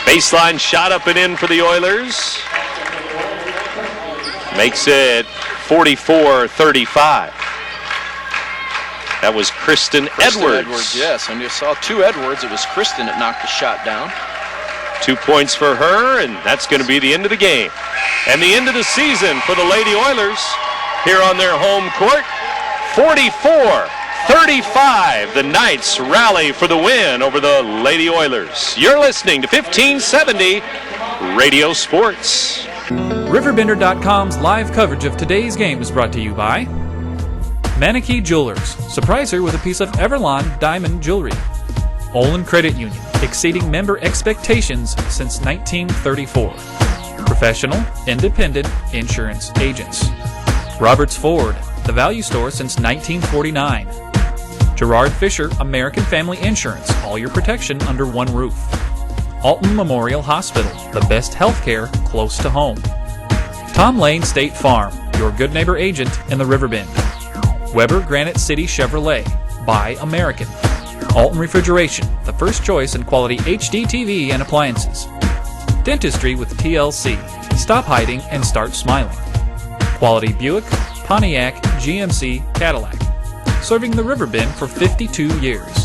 Baseline shot up and in for the Oilers. Makes it 44-35. That was Kristen Edwards. Yes, and you saw 2 Edwards. It was Kristen that knocked the shot down. 2 points for her, and that's going to be the end of the game. And the end of the season for the Lady Oilers here on their home court. 44-35. The Knights rally for the win over the Lady Oilers. You're listening to 1570 Radio Sports. RiverBender.com's live coverage of today's game is brought to you by Manakee Jewelers. Surprise her with a piece of Everlon diamond jewelry. Olin Credit Union, exceeding member expectations since 1934. Professional, independent insurance agents. Roberts Ford, the value store since 1949. Gerard Fisher, American Family Insurance, all your protection under one roof. Alton Memorial Hospital, the best health care close to home. Tom Lane State Farm, your good neighbor agent in the Riverbend. Weber Granite City Chevrolet, buy American. Alton Refrigeration, the first choice in quality HD TV and appliances. Dentistry with TLC, stop hiding and start smiling. Quality Buick, Pontiac, GMC, Cadillac, serving the Riverbend for 52 years.